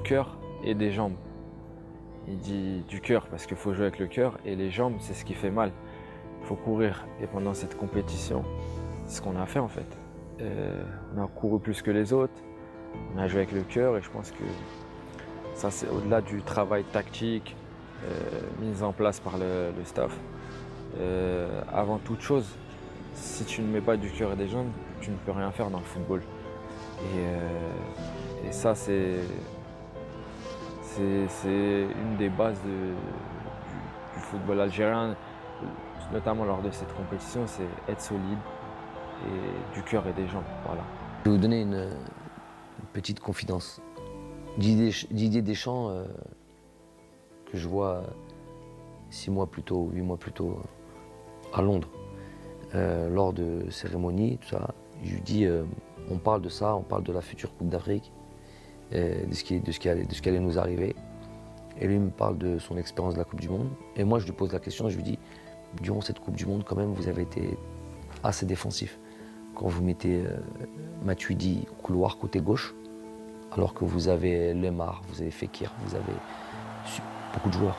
cœur et des jambes. Il dit du cœur parce qu'il faut jouer avec le cœur et les jambes, c'est ce qui fait mal. Il faut courir. Et pendant cette compétition, c'est ce qu'on a fait en fait. On a couru plus que les autres, on a joué avec le cœur et je pense que ça c'est au-delà du travail tactique mis en place par le staff. Avant toute chose, si tu ne mets pas du cœur et des jambes, tu ne peux rien faire dans le football. Et ça c'est une des bases du football algérien, notamment lors de cette compétition, c'est être solide et du cœur et des jambes. Voilà. Je vais vous donner une petite confidence. Didier Deschamps, que je vois 6 mois plus tôt, 8 mois plus tôt, à Londres, lors de cérémonies, tout ça, je lui dis, on parle de ça, on parle de la future Coupe d'Afrique, de ce qui allait nous arriver. Et lui me parle de son expérience de la Coupe du Monde. Et moi, je lui pose la question, je lui dis, durant cette Coupe du Monde, quand même, vous avez été assez défensif. Quand vous mettez Matuidi au couloir côté gauche, alors que vous avez Lemar, vous avez Fekir, vous avez beaucoup de joueurs,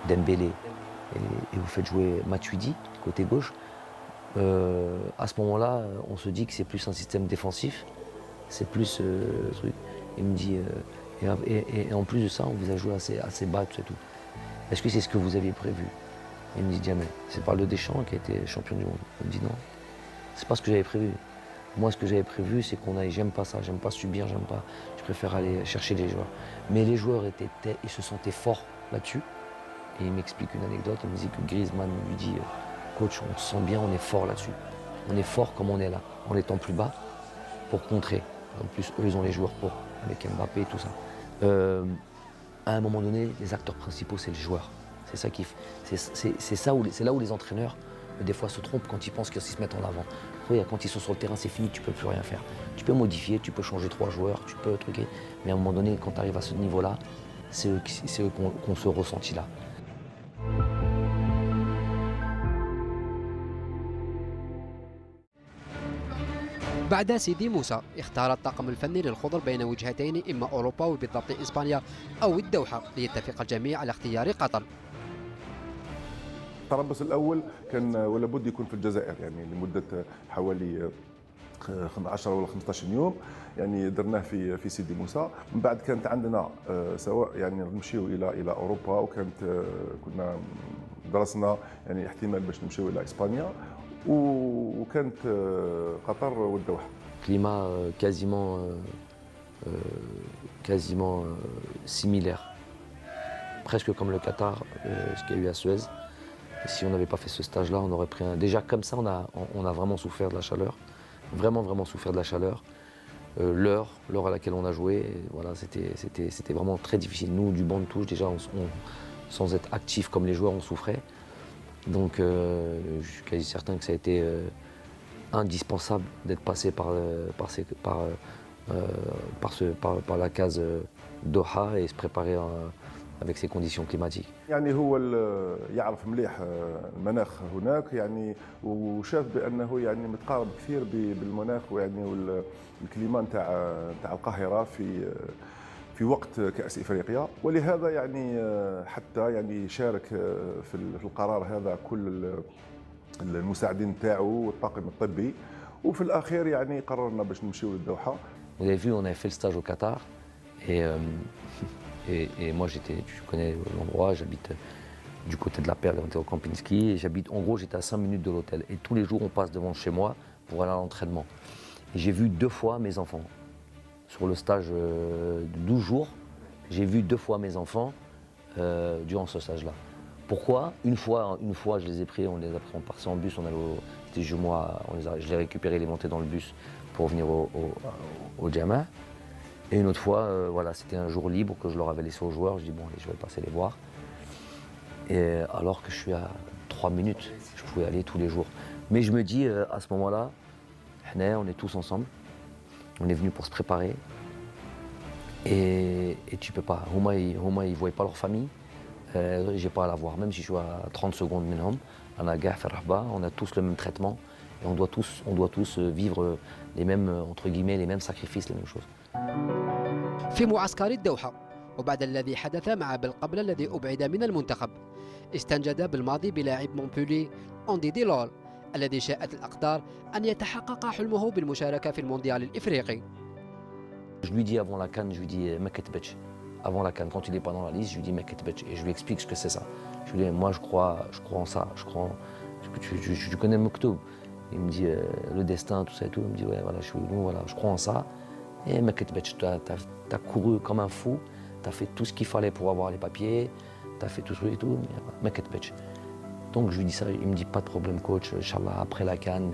Dembélé, et vous faites jouer Matuidi côté gauche, à ce moment-là, on se dit que c'est plus un système défensif, c'est plus truc. Il me dit, et en plus de ça, on vous a joué assez bas, tout et tout. Est-ce que c'est ce que vous aviez prévu? Il me dit jamais. C'est par le Deschamps qui a été champion du monde. Il me dit non, c'est pas ce que j'avais prévu. Moi, ce que j'avais prévu, c'est qu'on aille, j'aime pas ça, j'aime pas subir, j'aime pas. Je préfère aller chercher les joueurs. Mais les joueurs ils se sentaient forts là-dessus. Et il m'explique une anecdote, il me dit que Griezmann lui dit, coach, on se sent bien, on est fort là-dessus. On est fort comme on est là, en étant plus bas, pour contrer. En plus, eux, ils ont les joueurs pour, avec Mbappé et tout ça. À un moment donné, les acteurs principaux, c'est les joueurs. C'est ça c'est là où les entraîneurs, des fois, se trompent quand ils pensent qu'ils se mettent en avant. Quand ils sont sur le terrain, c'est fini, tu peux plus rien faire. Tu peux modifier, tu peux changer 3 joueurs, tu peux truquer. Mais à un moment donné, quand tu arrives à ce niveau-là, c'est eux qui ont ce ressenti-là. بعد سيدي موسى اختار الطاقم الفني للخضر بين وجهتين إما أوروبا وبالضبط إسبانيا أو الدوحة ليتفق الجميع على اختيار قطر. التربص الأول كان ولا بد يكون في الجزائر يعني لمدة حوالي 10 ولا 15 يوم يعني درناه في سيدي موسى. من بعد كانت عندنا سواء يعني نمشيو إلى أوروبا وكانت كنا درسنا يعني احتمال باش نمشيو إلى إسبانيا وكانت قطر والدوحة. Climat quasiment similaire, presque comme le Qatar, ce qu'il y a eu à Suez. Et si on n'avait pas fait ce stage-là, on aurait pris un... Déjà comme ça, on a vraiment souffert de la chaleur, vraiment souffert de la chaleur. L'heure à laquelle on a joué, voilà, c'était vraiment très difficile. Nous, du banc de touche, déjà, sans être actifs comme les joueurs, on souffrait. Donc je suis quasi certain que ça a été indispensable d'être passé par la case Doha et se préparer avec ces conditions climatiques. يعني هو يعرف مليح المناخ هناك يعني وشاف بانه يعني متقارب كثير بالمناخ ويعني والكليما نتاع القاهره في وقت كأس إفريقيا ولهذا يعني حتى يعني شارك في القرار هذا كل المساعدين تاعو والطاقم الطبي وفي الأخير يعني قررنا باش نمشيو للدوحة. Vous avez vu, on avait fait le stage au Qatar et moi tu connais l'endroit, j'habite du côté de la Perle, on était au Kempinski et en gros j'étais à 5 minutes de l'hôtel et tous les jours on passe devant chez moi pour aller à l'entraînement. Et j'ai vu 2 fois mes enfants. Sur le stage de 12 jours, j'ai vu 2 fois mes enfants durant ce stage-là. Pourquoi une fois, je les ai pris, on partait en bus, c'était chez moi, je les ai récupérés, les montés dans le bus pour venir au Djama. Et une autre fois, voilà, c'était un jour libre que je leur avais laissé aux joueurs. Je dis bon, allez, je vais passer les voir. Et alors que je suis à 3 minutes, je pouvais aller tous les jours. Mais je me dis à ce moment-là, on est tous ensemble. On est venu pour se préparer et tu peux pas. Huma, ils ne voient pas leur famille. J'ai pas à la voir, même si je suis à 30 secondes minimum. On a tous le même traitement et on doit tous vivre les mêmes, entre guillemets, les mêmes sacrifices, les mêmes choses. في معسكر الدوحة وبعد الذي حدث مع بالقبل الذي أبعد من المنتخب استنجد بالماضي بلاعب مونبولي أوندي ديلول الذي شاءت الأقدار أن يتحقق حلمه بالمشاركة في المونديال الإفريقي. Je lui dis avant la CAN, je lui dis Meketbech. Avant la CAN, quand il n'est pas dans la liste, je lui dis Meketbech et je lui explique ce que c'est ça. Je lui dis moi je crois en ça, je crois en... tu connais Moktoub. Il me dit le destin, tout ça et tout. Il me dit ouais voilà, je crois en ça. Et Meketbech, t'as couru comme un fou, t'as fait tout ce qu'il fallait pour avoir les papiers, t'as fait tout ce et tout. Meketbech. Donc je lui dis ça, il me dit pas de problème coach, Inch'Allah après la CAN,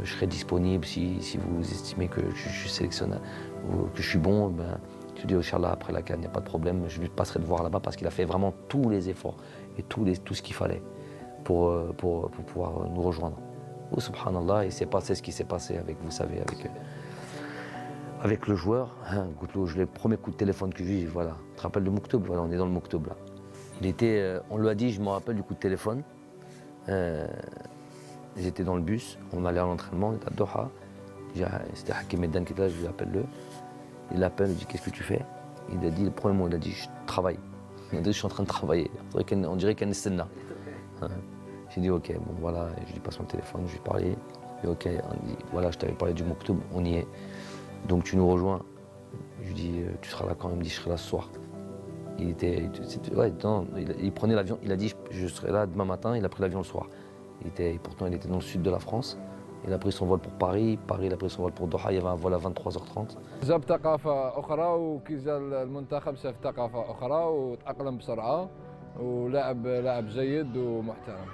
je serai disponible si vous estimez que je suis sélectionneur ou que je suis bon. Ben, je lui dis Inch'Allah après la CAN, il n'y a pas de problème, je lui passerai de voir là-bas parce qu'il a fait vraiment tous les efforts et tout ce qu'il fallait pour pouvoir nous rejoindre. Oh subhanallah, il s'est passé ce qui s'est passé avec, vous savez, avec le joueur. Hein, le premier coup de téléphone que j'ai eu, voilà, tu te rappelles de Moktoub, voilà, on est dans le Moktoub là. Il était, on lui a dit, je me rappelle du coup de téléphone. J'étais dans le bus, on allait à l'entraînement, on était à Doha. C'était Hakim Meddan qui était là, je lui appelle le. Il l'appelle, il dit qu'est-ce que tu fais? Il a dit, le premier mot, il a dit je travaille. Il a dit je suis en train de travailler. On dirait qu'il y a une scène là. J'ai dit ok, bon voilà, je lui passe mon téléphone, je lui parlais. Il dit ok, on dit, voilà, je t'avais parlé du Moktoub, on y est. Donc tu nous rejoins. Je lui dis tu seras là quand? Il me dit je serai là ce soir. Il prenait l'avion, il a dit je serai là demain matin, il a pris l'avion le soir. Pourtant il était dans le sud de la France. Il a pris son vol pour Paris, il a pris son vol pour Doha, il y avait un vol à 23h30. جاب ثقافة أخرى وكي جا المنتخب شاف ثقافة أخرى وتأقلم بسرعة لاعب جيد ومحترم.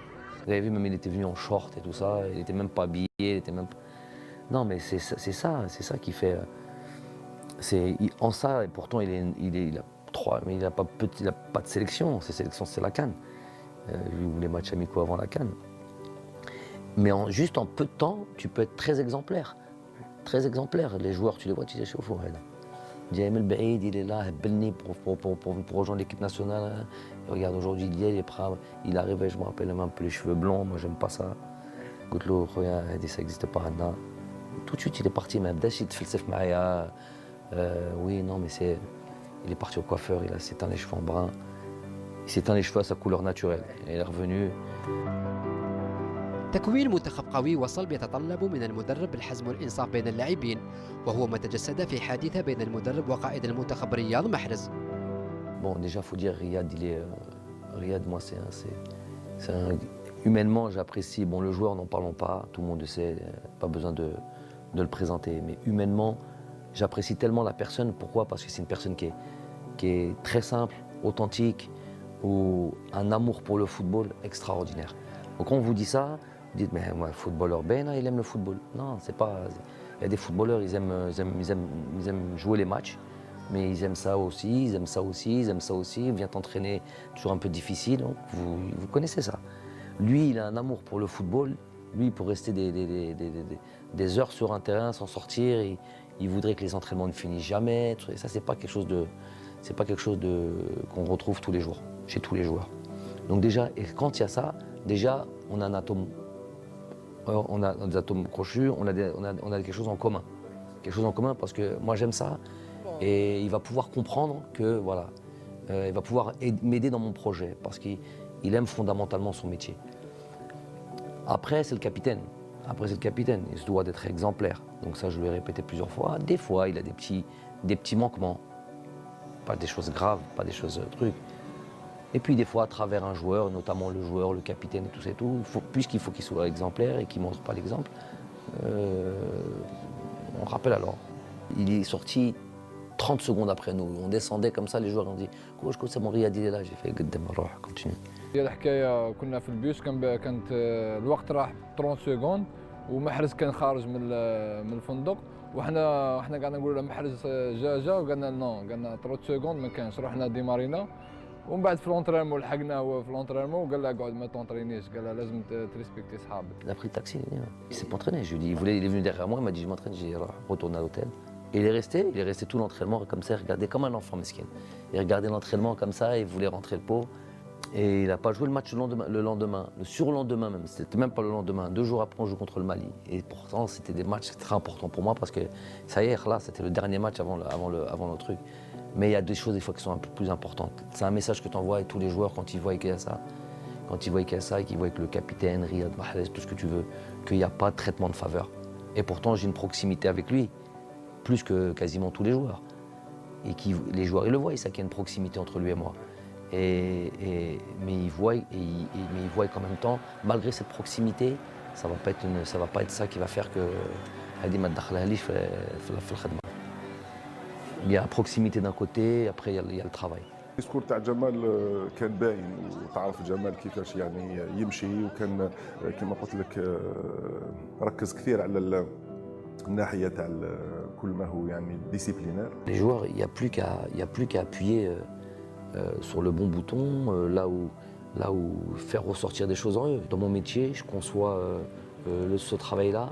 Vous avez vu, même il était venu en short et tout ça, il n'était même pas habillé, il était même... Non mais c'est ça qui fait... En ça, et pourtant il a 3, mais il n'a pas de sélection, ses sélections c'est la CAN. Les matchs amicaux avant la CAN. Mais juste en peu de temps, tu peux être très exemplaire. Très exemplaire. Les joueurs, tu les vois, tu les chauffes. Diam El Baïd, il est là, pour rejoindre l'équipe nationale. Et regarde, aujourd'hui, il est prêt. Il arrivait, je me rappelle, même un peu les cheveux blancs, moi j'aime pas ça. Goutlo, regarde, ça n'existe pas. Tout de suite, il est parti, mais Abdash, il te fait le Maya. Oui, non, mais c'est. Il est parti au coiffeur, il s'est teint les cheveux en brun. Il s'est teint les cheveux à sa couleur naturelle. Et il est revenu. تكوين منتخب قوي وصل بيتطلب من المدرب الحزم والإنصاف بين اللاعبين وهو ما تجسد في حادثة بين المدرب وقائد المنتخب رياض محرز. Bon, déjà, il faut dire, Riyad, Riyad, moi, humainement, j'apprécie. Bon, le joueur, n'en parlons pas, tout le monde le sait, pas besoin de le présenter. Mais humainement, j'apprécie tellement la personne. Pourquoi? Parce que c'est une personne qui est très simple, authentique, ou un amour pour le football extraordinaire. Donc, quand on vous dit ça, vous dites, mais moi, footballeur, il aime le football. Non, c'est pas. Il y a des footballeurs, ils aiment jouer les matchs, mais ils aiment ça aussi, ils aiment ça aussi, ils aiment ça aussi. Ils viennent t'entraîner toujours un peu difficile. Donc vous connaissez ça. Lui, il a un amour pour le football. Lui, pour rester des heures sur un terrain sans sortir, il voudrait que les entraînements ne finissent jamais. Et ça, c'est pas quelque chose qu'on retrouve tous les jours, chez tous les joueurs. Donc déjà, et quand il y a ça, déjà, on a un atome. On a des atomes crochus, on a quelque chose en commun. Quelque chose en commun parce que moi j'aime ça et il va pouvoir comprendre que voilà, il va pouvoir m'aider dans mon projet parce qu'il aime fondamentalement son métier. Après c'est le capitaine, il se doit d'être exemplaire. Donc ça je lui ai répété plusieurs fois. Des fois il a des petits manquements, pas des choses graves, pas des choses trucs. Et puis des fois, à travers un joueur, notamment le joueur, le capitaine et tout ça et tout, puisqu'il faut qu'il soit exemplaire et qu'il ne montre pas l'exemple, on rappelle alors. Il est sorti 30 secondes après nous. On descendait comme ça, les joueurs ont dit « Coach, c'est mon Riyad, il est là ». J'ai fait « Gaddam, continue ». هي الحكايه كنا في البيوس كانت الوقت راح 30 سكوند ومحرز كان خارج من الفندق وحنا قاعدين نقولوا له محرز جا وقالنا نو قالنا 30 سكوند ما كانش رحنا ديمارينا ومن بعد في لونترينمون لحقناه هو في لونترينمون وقال له اقعد ما تونترينيش قال له لازم تريسبكتي صحابك. Il a pris le taxi, il s'est pas entraîné. Je lui ai dit, il est venu derrière moi, il m'a dit je m'entraîne, j'ai retourné à l'hôtel. Et il est resté tout l'entraînement comme ça, il regardait comme un enfant mesquin. Il regardait l'entraînement comme ça, il voulait rentrer le pot. Et il n'a pas joué le match le lendemain, le surlendemain même, c'était même pas le lendemain. 2 jours après, on joue contre le Mali. Et pourtant, c'était des matchs très importants pour moi parce que ça y est, là, c'était le dernier match avant le truc. Mais il y a des choses des fois qui sont un peu plus importantes. C'est un message que tu envoies à tous les joueurs quand ils voient qu'il y a ça. Quand ils voient qu'il y a ça et qu'ils voient que le capitaine, Riyad Mahrez, tout ce que tu veux, qu'il n'y a pas de traitement de faveur. Et pourtant, j'ai une proximité avec lui, plus que quasiment tous les joueurs. Et les joueurs, ils le voient, ils savent qu'il y a une proximité entre lui et moi. Mais ils voient qu'en même temps, malgré cette proximité, ça va pas être ça qui va faire que il y a la proximité d'un côté, après il y a le travail. الديسكور تاع جمال كان باين وتعرف جمال كيفاش يعني يمشي وكان كما قلت لك ركز كثير على الناحيه تاع كل ما هو يعني ديسيبلينير. Les joueurs, il y a plus qu'à appuyer sur le bon bouton, là où faire ressortir des choses en eux. Dans mon métier, je conçois ce travail-là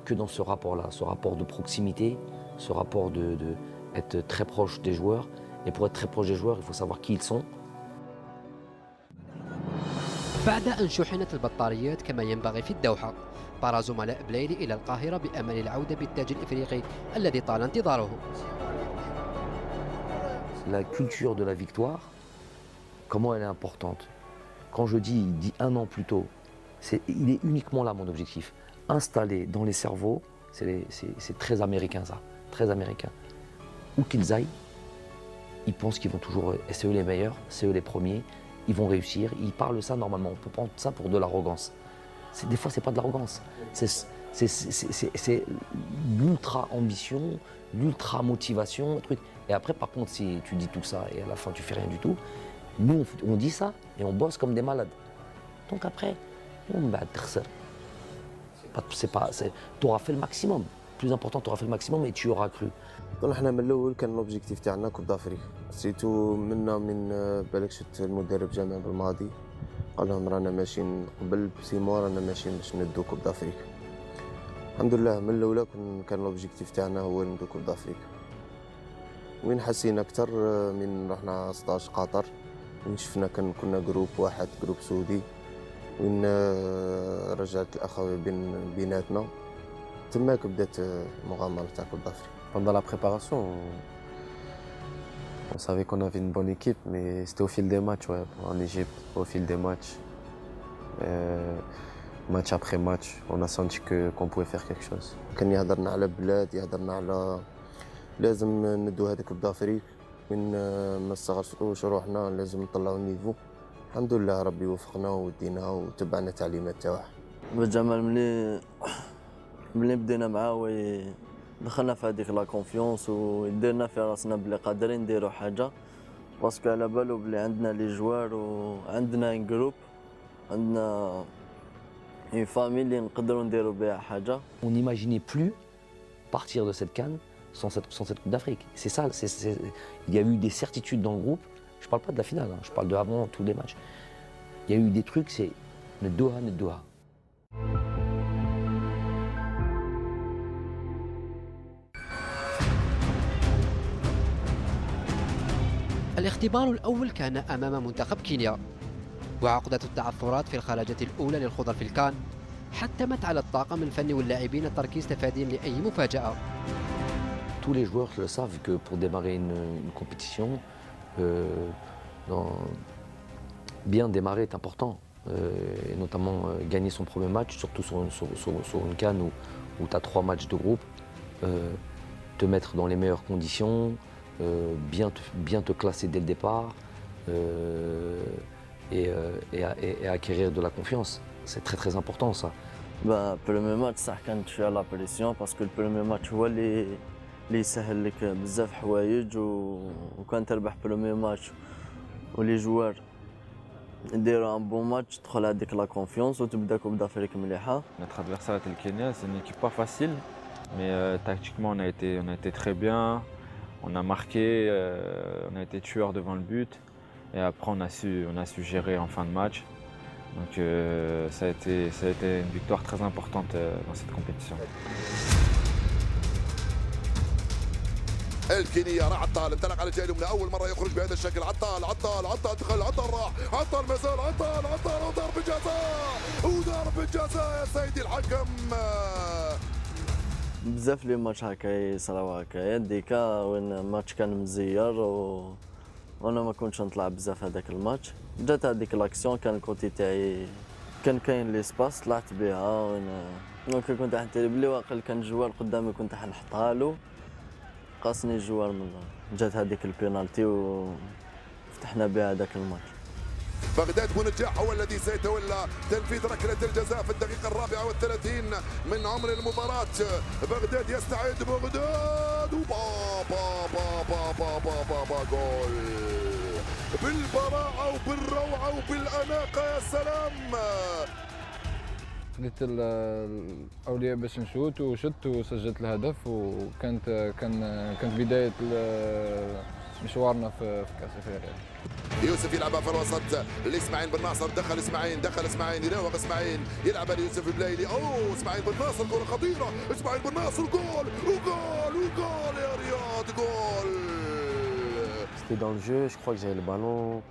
que dans ce rapport-là, ce rapport de proximité, ce rapport de être très proche des joueurs. Et pour être très proche des joueurs, il faut savoir qui ils sont. بعد أن شحنت البطاريات كما ينبغي في الدوحة، طار زملاء بلايلي إلى القاهرة بأمل العودة بالتاج الإفريقي الذي طال انتظاره. La culture de la victoire, comment elle est importante. Quand je dis un an plus tôt, il est uniquement là mon objectif. Installé dans les cerveaux, c'est très américain ça, très américain. Où qu'ils aillent, ils pensent qu'ils vont toujours, c'est eux les meilleurs, c'est eux les premiers, ils vont réussir, ils parlent ça normalement, on peut prendre ça pour de l'arrogance. Des fois c'est pas de l'arrogance, c'est l'ultra ambition, l'ultra motivation, truc. Et après par contre si tu dis tout ça et à la fin tu fais rien du tout, nous on dit ça et on bosse comme des malades. Donc après, on va tu auras fait le maximum. Plus important, tu auras fait le maximum et tu auras cru. احنا من الاول كان لوبجيكتيف تاعنا كوب دافريك سيتو من بالك شفت المدرب جامع بالماضي قال لهم رانا ماشيين قبل ب6 موا رانا ماشيين باش ندو كوب دافريك. الحمد لله من الاولى كان لوبجيكتيف تاعنا هو ندو كوب دافريك. وين حسينا اكثر من رحنا 16 قطر وين شفنا كنا جروب واحد جروب سعودي وين رجعت الاخويه بيناتنا تماك بدات المغامره تاع كوب دافريك. Pendant la préparation, on savait qu'on avait une bonne équipe, mais c'était au fil des matchs, ouais, en Égypte, au fil des matchs. Match après match, on a senti qu'on pouvait faire quelque chose. كان يهضرنا على بلاد يهضرنا على لازم ندو هذاك كوب دافريك من ما نصغروش روحنا لازم نطلعوا النيفو. الحمد لله ربي وفقنا ودينا وتبعنا التعليمات تاعه. بالجمال ملي بدينا معاه دخلنا في هذيك لا كونفيونس وديرنا في راسنا بلي قادرين نديروا حاجه باسكو على بالو بلي عندنا لي جوار وعندنا ان جروب عندنا اون فامي اللي نقدروا نديروا بها حاجه. On n'imaginait plus partir de cette CAN sans cette Coupe d'Afrique. C'est ça, il y a eu des certitudes dans le groupe. Je parle pas de la finale, hein, je parle de avant tous les matchs. Il y a eu des trucs, c'est Doha. الاختبار الأول كان أمام منتخب كينيا، وعقدة التعثرات في الخلاجة الأولى للخوض في الكان حتمت على الطاقم الفني واللاعبين التركيز تفاديا لأي مفاجأة. Tous les joueurs le savent que pour démarrer une compétition, bien démarrer est important, et notamment gagner son premier match, surtout sur une CAN où tu as 3 matchs de groupe, te mettre dans les meilleures conditions, bien te classer dès le départ et acquérir de la confiance. C'est très très important ça. البريمي ماتش صح كانت فيها لا بريسيون باسكو البريمي ماتش هو اللي يسهل لك بزاف حوايج وكان تربح بريمي ماتش ولي جوار يديروا ان بون ماتش تدخل هذيك لا كونفيونس وتبدا كوب دافريك مليحه. Notre adversaire était le Kenya, c'est une équipe pas facile, mais tactiquement on a été très bien. On a marqué, on a été tueur devant le but et après on a su gérer en fin de match. Donc ça a été une victoire très importante dans cette compétition. الكينيا راح عطال انطلق على الجهه اليمنى اول مره يخرج بهذا الشكل عطال دخل عطال راح عطال مازال عطال وضرب الجزاء يا سيدي الحكم بزاف لي ماتش هكا يصراو هكايا ديكا وين الماتش كان مزير وانا ما كنتش نطلع بزاف هذاك الماتش. جات هذيك لاكسيون كان الكوتي تاعي كان كاين لي سباس طلعت بها دونك كنت حنتري بلي واقيلا كان جوار قدامي كنت حنحطها له قاسني الجوار من جات هذيك البينالتي وفتحنا بها هذاك الماتش. بغداد بونجاح هو الذي سيتولى تنفيذ ركلة الجزاء في الدقيقة 34 من عمر المباراة. بغداد يستعد بغداد وبا با با با با با با با جول بالبراعة وبالروعة وبالأناقة. يا سلام. خديت الاولويه باش نشوت وشت وسجلت الهدف كانت بدايه مشوارنا في كاس افريقيا. يوسف يلعبها في الوسط لاسماعيل بن ناصر. دخل اسماعيل يراوغ اسماعيل يلعبها ليوسف البلايلي. اوه اسماعيل بن ناصر كره خطيره. اسماعيل بن ناصر جول وجول يا رياض جول. C'était dans le jeu, je crois que j'avais le ballon.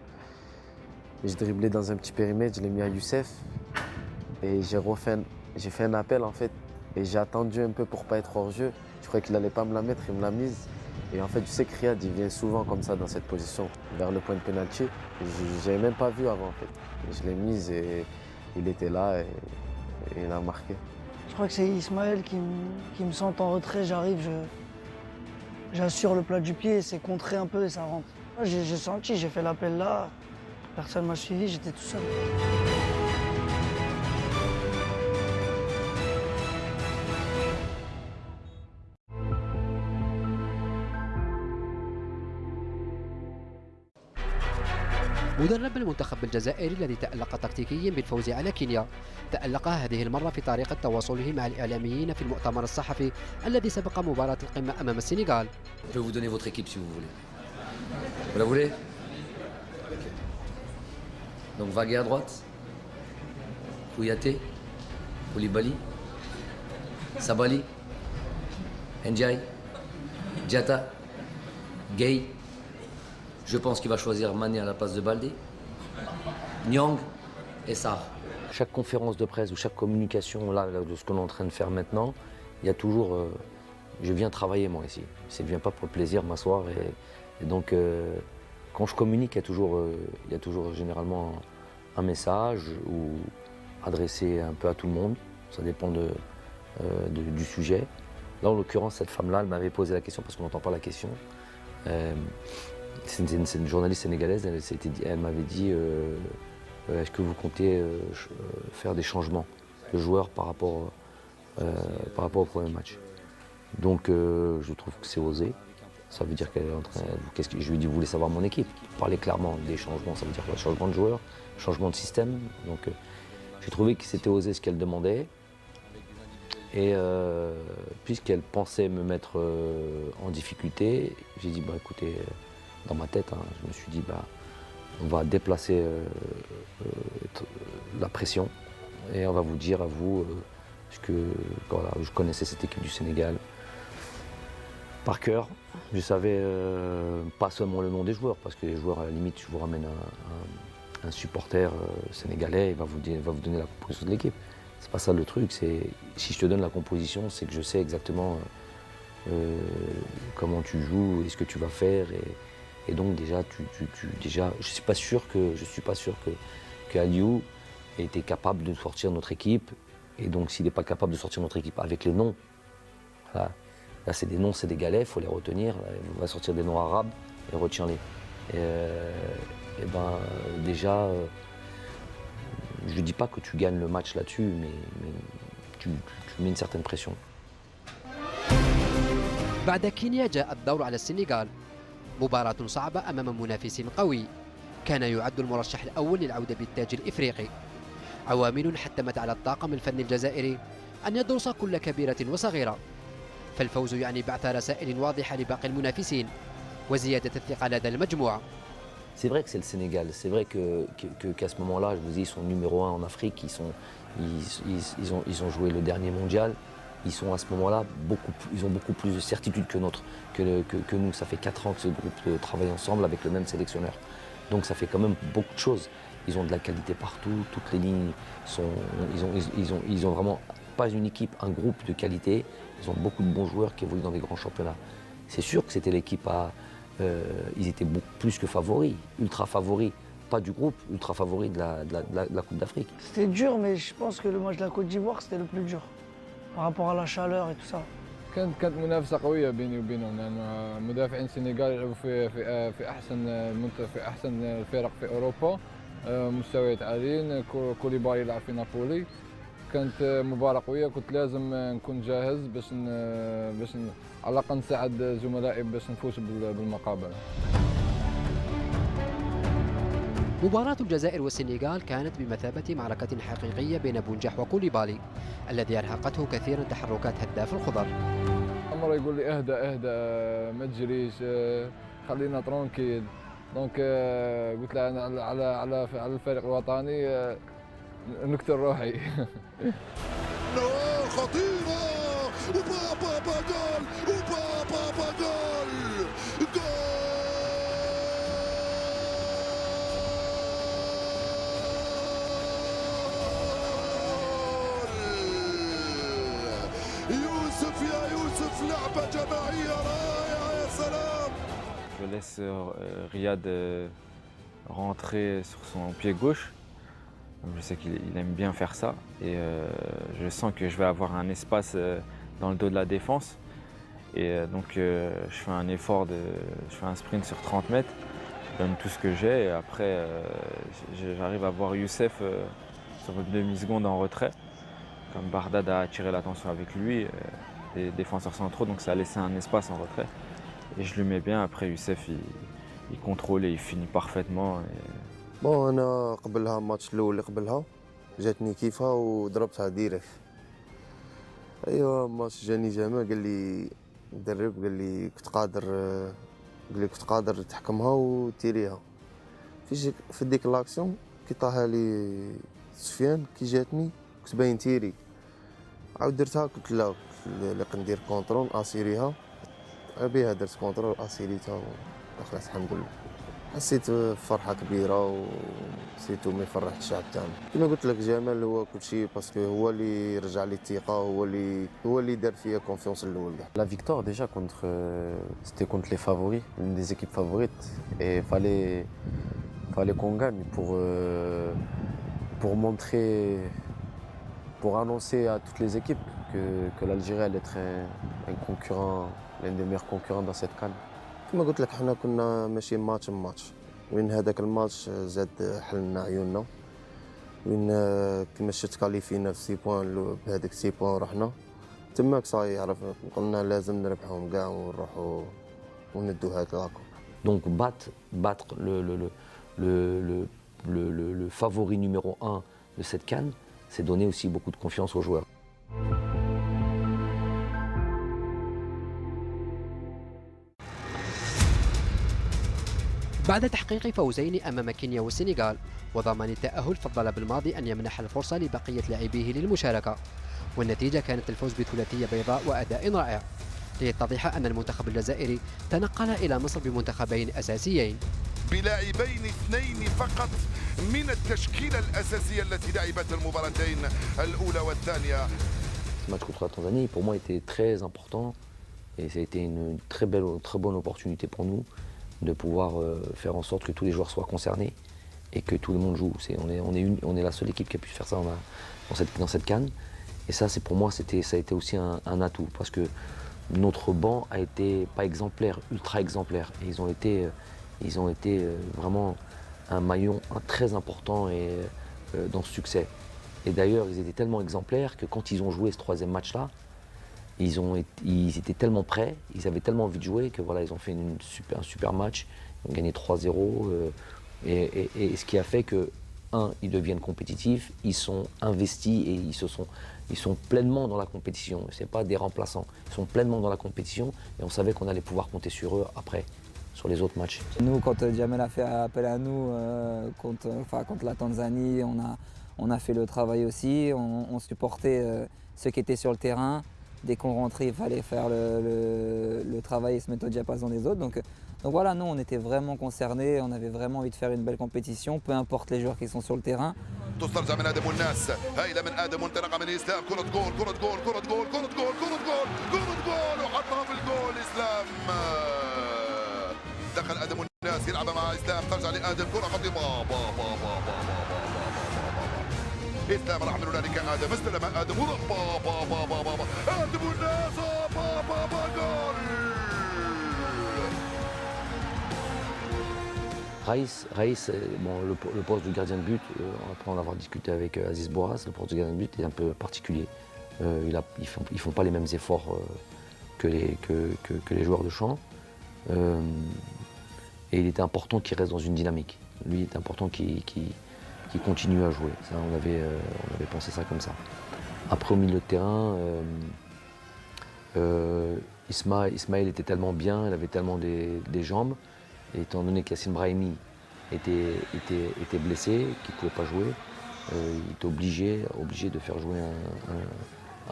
Je driblais dans un petit périmètre, je l'ai mis à Youssef. Et j'ai fait un appel en fait. Et j'ai attendu un peu pour pas être hors jeu. Je croyais qu'il allait pas me la mettre, il me l'a mise. Et en fait, je sais que Riyad, il vient souvent comme ça dans cette position, vers le point de pénalty. Je n'avais même pas vu avant en fait. Et je l'ai mise et il était là et il a marqué. Je crois que c'est Ismaël qui me sent en retrait, j'arrive, j'assure le plat du pied, c'est contré un peu et ça rentre. J'ai senti, j'ai fait l'appel là, personne m'a suivi, j'étais tout seul. مدرب المنتخب الجزائري الذي تألق تكتيكيا بالفوز على كينيا تألق هذه المرة في طريقة تواصله مع الإعلاميين في المؤتمر الصحفي الذي سبق مباراة القمة أمام السنغال. Je vais vous donner votre équipe si vous voulez. Vous la voulez? Donc Vagué à droite, Kouyaté, Koulibaly, Sabali, Ndiaye, Diatta, Gueye. Je pense qu'il va choisir Mané à la place de Baldé, Nyang et Sarr. Chaque conférence de presse ou chaque communication là, de ce qu'on est en train de faire maintenant, il y a toujours... je viens travailler moi ici. Je ne viens pas pour le plaisir m'asseoir. Et donc quand je communique, il y a toujours généralement un message ou adressé un peu à tout le monde. Ça dépend du sujet. Là en l'occurrence, cette femme-là, elle m'avait posé la question parce qu'on n'entend pas la question. C'est une journaliste sénégalaise, elle m'avait dit est-ce que vous comptez faire des changements de joueurs par rapport au premier match. Donc je trouve que c'est osé. Ça veut dire qu'elle est en train. Je lui ai dit vous voulez savoir mon équipe. Parler clairement des changements, ça veut dire quoi? Changement de joueurs, changement de système. Donc j'ai trouvé que c'était osé ce qu'elle demandait. Et puisqu'elle pensait me mettre en difficulté, j'ai dit bah écoutez. Dans ma tête, je me suis dit, on va déplacer la pression et on va vous dire à vous que voilà, je connaissais cette équipe du Sénégal par cœur. Je savais pas seulement le nom des joueurs, parce que les joueurs, à la limite, je vous ramène un supporter sénégalais, il va vous donner la composition de l'équipe. C'est pas ça le truc, si je te donne la composition, c'est que je sais exactement comment tu joues et ce que tu vas faire. Et donc déjà, je suis pas sûr que Aliou ait été capable de sortir notre équipe. Et donc s'il n'est pas capable de sortir notre équipe avec les noms, là c'est des noms sénégalais, il faut les retenir. Là, on va sortir des noms arabes et retiens-les. Et ben déjà, je ne dis pas que tu gagnes le match là-dessus, mais tu mets une certaine pression. بعد كينيا جاء الدور على السنغال. مباراة صعبة أمام منافس قوي كان يعد المرشح الأول للعودة بالتاج الإفريقي. عوامل حتمت على الطاقم الفني الجزائري أن يدرس كل كبيرة وصغيرة، فالفوز يعني بعث رسائل واضحة لباقي المنافسين وزيادة الثقة لدى المجموعة. C'est vrai que c'est le Sénégal, c'est vrai qu'à ce moment-là, je vous dis, ils sont numéro 1 en Afrique, ils ont joué le dernier mondial. Ils sont à ce moment-là, ils ont beaucoup plus de certitude que nous. Ça fait 4 ans que ce groupe travaille ensemble avec le même sélectionneur. Donc ça fait quand même beaucoup de choses. Ils ont de la qualité partout, toutes les lignes ils ont vraiment pas une équipe, un groupe de qualité. Ils ont beaucoup de bons joueurs qui évoluent dans les grands championnats. C'est sûr que c'était l'équipe ils étaient beaucoup plus que favoris, ultra favoris. Pas du groupe, ultra favoris de la Coupe d'Afrique. C'était dur, mais je pense que le match de la Côte d'Ivoire, c'était le plus dur. Par rapport à la chaleur et tout ça. كانت منافسة قوية بيني وبينهم لأن مدافعين السنغال يلعبوا في أحسن الفرق في أوروبا مستويات عاليين. كوليبالي يلعب في نابولي. كانت مباراة قوية كنت لازم نكون جاهز باش على الأقل نساعد زملائي باش نفوز بالمقابلة. مباراة الجزائر والسنغال كانت بمثابة معركة حقيقية بين بونجاح وكوليبالي الذي أرهقته كثيرا تحركات هداف الخضر. عمر يقول لي اهدى ما تجريش خلينا ترونكيل. دونك قلت له أنا على الفريق الوطني نكتر روحي. خطيرة وبابا جول وبابا جول يوسف يا يوسف لعبة جماعية رائعة يا سلام. Je laisse Riyad rentrer sur son pied gauche. Je sais qu'il aime bien faire ça et je sens que je vais avoir un espace dans le dos de la défense. Et donc je fais un effort, je fais un sprint sur 30 mètres, je donne tout ce que j'ai et après j'arrive à voir Youssef sur une demi-seconde en retrait. Comme Bardad a attiré l'attention avec lui, les défenseurs centraux, donc ça a laissé un espace en retrait. Et je lui mets bien, après Youssef il contrôle et il finit parfaitement. بون انا قبلها الماتش الاول اللي قبلها جاتني كيفها وضربتها ديريكت. ايوا ماتش جاني جامع قال لي مدرب قال لي كنت قادر تحكمها وتيريها. في ديك لاكسيون كي طاها لي سفيان كي جاتني كنت باين تيري عاود درتها قلت لا اللي ندير كونترول اسيريها بها درت كونترول اسيريتها ودخلت الحمد لله. حسيت بفرحة كبيرة وسيتو ما يفرح الشعب تاعنا. كما قلت لك جمال هو كل شيء باسكو هو اللي رجع لي الثقة هو اللي دار فيا كونفيونس الأول. La victoire déjà c'était contre les favoris, une des équipes favorites et fallait qu'on gagne pour montrer, pour annoncer à toutes les équipes que l'Algérie allait être un concurrent, l'un des meilleurs concurrents dans cette CAN. كما قلت لك حنا كنا ماشيين ماتش بماتش وين هذاك الماتش زاد حلنا عيوننا وين كما شفت كاليفينا في 6 بوان بهذيك 6 بوان رحنا تماك صاي عرفنا قلنا لازم نربحهم كاع ونروحوا وندوا هذاك لاكوب. Donc battre le favori numéro 1 de cette CAN, c'est donner aussi beaucoup de confiance aux joueurs. بعد تحقيق فوزين أمام كينيا والسنغال وضمان التأهل، فضل بالماضي أن يمنح الفرصة لبقية لاعبيه للمشاركة، والنتيجة كانت الفوز بثلاثية بيضاء وأداء رائع، ليتضح أن المنتخب الجزائري تنقل إلى مصر بمنتخبين أساسيين بلاعبين اثنين فقط من التشكيلة الأساسية التي لعبت المباراتين الأولى والثانية. Ce match contre la Tanzanie, pour moi, était très important et ça a été une très bonne opportunité pour nous de pouvoir faire en sorte que tous les joueurs soient concernés et que tout le monde joue. On est la seule équipe qui a pu faire ça dans cette CAN. Et ça, pour moi, ça a été aussi un atout parce que notre banc a été pas exemplaire, ultra exemplaire. Et ils ont été vraiment un maillon très important dans ce succès. Et d'ailleurs, ils étaient tellement exemplaires que quand ils ont joué ce troisième match-là, ils étaient tellement prêts, ils avaient tellement envie de jouer que voilà, ils ont fait un super match, ils ont gagné 3-0 et ce qui a fait que, ils deviennent compétitifs, ils sont investis et ils sont pleinement dans la compétition. Ce n'est pas des remplaçants, ils sont pleinement dans la compétition et on savait qu'on allait pouvoir compter sur eux après, sur les autres matchs. Nous, quand Djamel a fait appel à nous contre la Tanzanie, on a fait le travail aussi, on supportait ceux qui étaient sur le terrain. Dès qu'on rentrait, il fallait faire le travail et se mettre au diapason des autres. Donc voilà, nous, on était vraiment concernés, on avait vraiment envie de faire une belle compétition, peu importe les joueurs qui sont sur le terrain. تسترجع من ادم والناس، هايله من ادم وانطلاقه من اسلام، كره جول كره جول كره جول كره جول كره جول كره جول وحطها في الجول اسلام. دخل ادم والناس يلعبها مع اسلام، ترجع لادم كره خطيره اسلام راح من هنالك ادم، استلم ادم ادم والناس جول. Raïs, bon, le poste de gardien de but, après en avoir discuté avec Aziz Boras, le poste de gardien de but est un peu particulier. Ils font pas les mêmes efforts que les joueurs de champ. Et il était important qu'il reste dans une dynamique. Lui, il était important qu'il continue à jouer. Ça, on avait pensé ça comme ça. Après, au milieu de terrain, Ismaël était tellement bien, il avait tellement des jambes. Et étant donné qu'Yacine Brahimi était blessé, qu'il ne pouvait pas jouer, il était obligé de faire jouer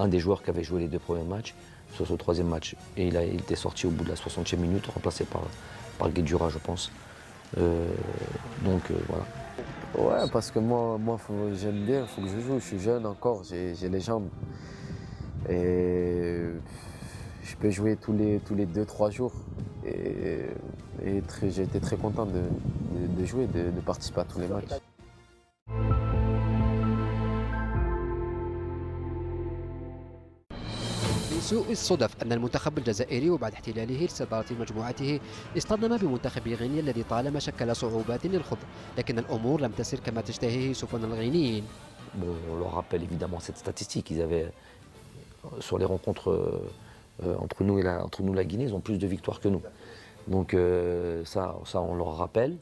un des joueurs qui avait joué les 2 premiers matchs sur ce 3e match. Et il était sorti au bout de la 60e minute, remplacé par Guedjura, je pense. Voilà. Ouais, parce que moi j'aime bien, il faut que je joue. Je suis jeune encore, j'ai les jambes. Et je peux jouer tous les 2-3 jours. Et j'ai été très content de jouer, de participer à tous les matchs. من سوء الصدف أن المنتخب الجزائري وبعد احتلاله لصدارة مجموعته اصطدم بمنتخب غينيا الذي طالما شكل صعوبات للخوض، لكن الأمور لم تسر كما تشتهيه سفن الغينيين. Bon, on leur rappelle évidemment cette statistique. Ils avaient, sur les rencontres entre nous et la Guinée, ils ont plus de victoires que nous. Donc ça on leur rappelle.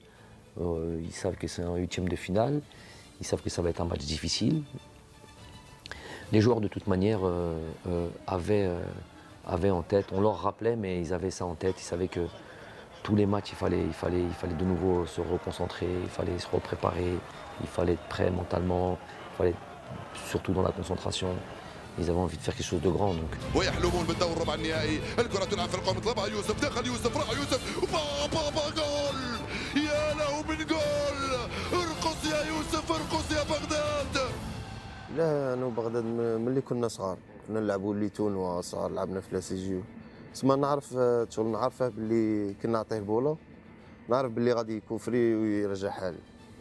Ils savent que c'est un 8e de finale. Ils savent que ça va être un match difficile. Les joueurs de toute manière avaient en tête, on leur rappelait, mais ils avaient ça en tête. Ils savaient que tous les matchs, il fallait de nouveau se reconcentrer, il fallait se repréparer, il fallait être prêt mentalement, il fallait surtout dans la concentration. Ils avaient envie de faire quelque chose de grand. Donc. ويحلمون بالدور الربع النهائي، الكرة تلعب في القوم، طلبها يوسف، دخل يوسف، راح يوسف، بابا جول! يا له من جول! ارقص يا يوسف، ارقص يا بغداد! لا انا وبغداد ملي كنا صغار كنا نلعبوا ليتون وصغار، لعبنا في لاسيجيو. تسمى نعرف شغل نعرفه باللي كنا نعطيه البوله، نعرف باللي غادي يكوفري ويرجعها لي،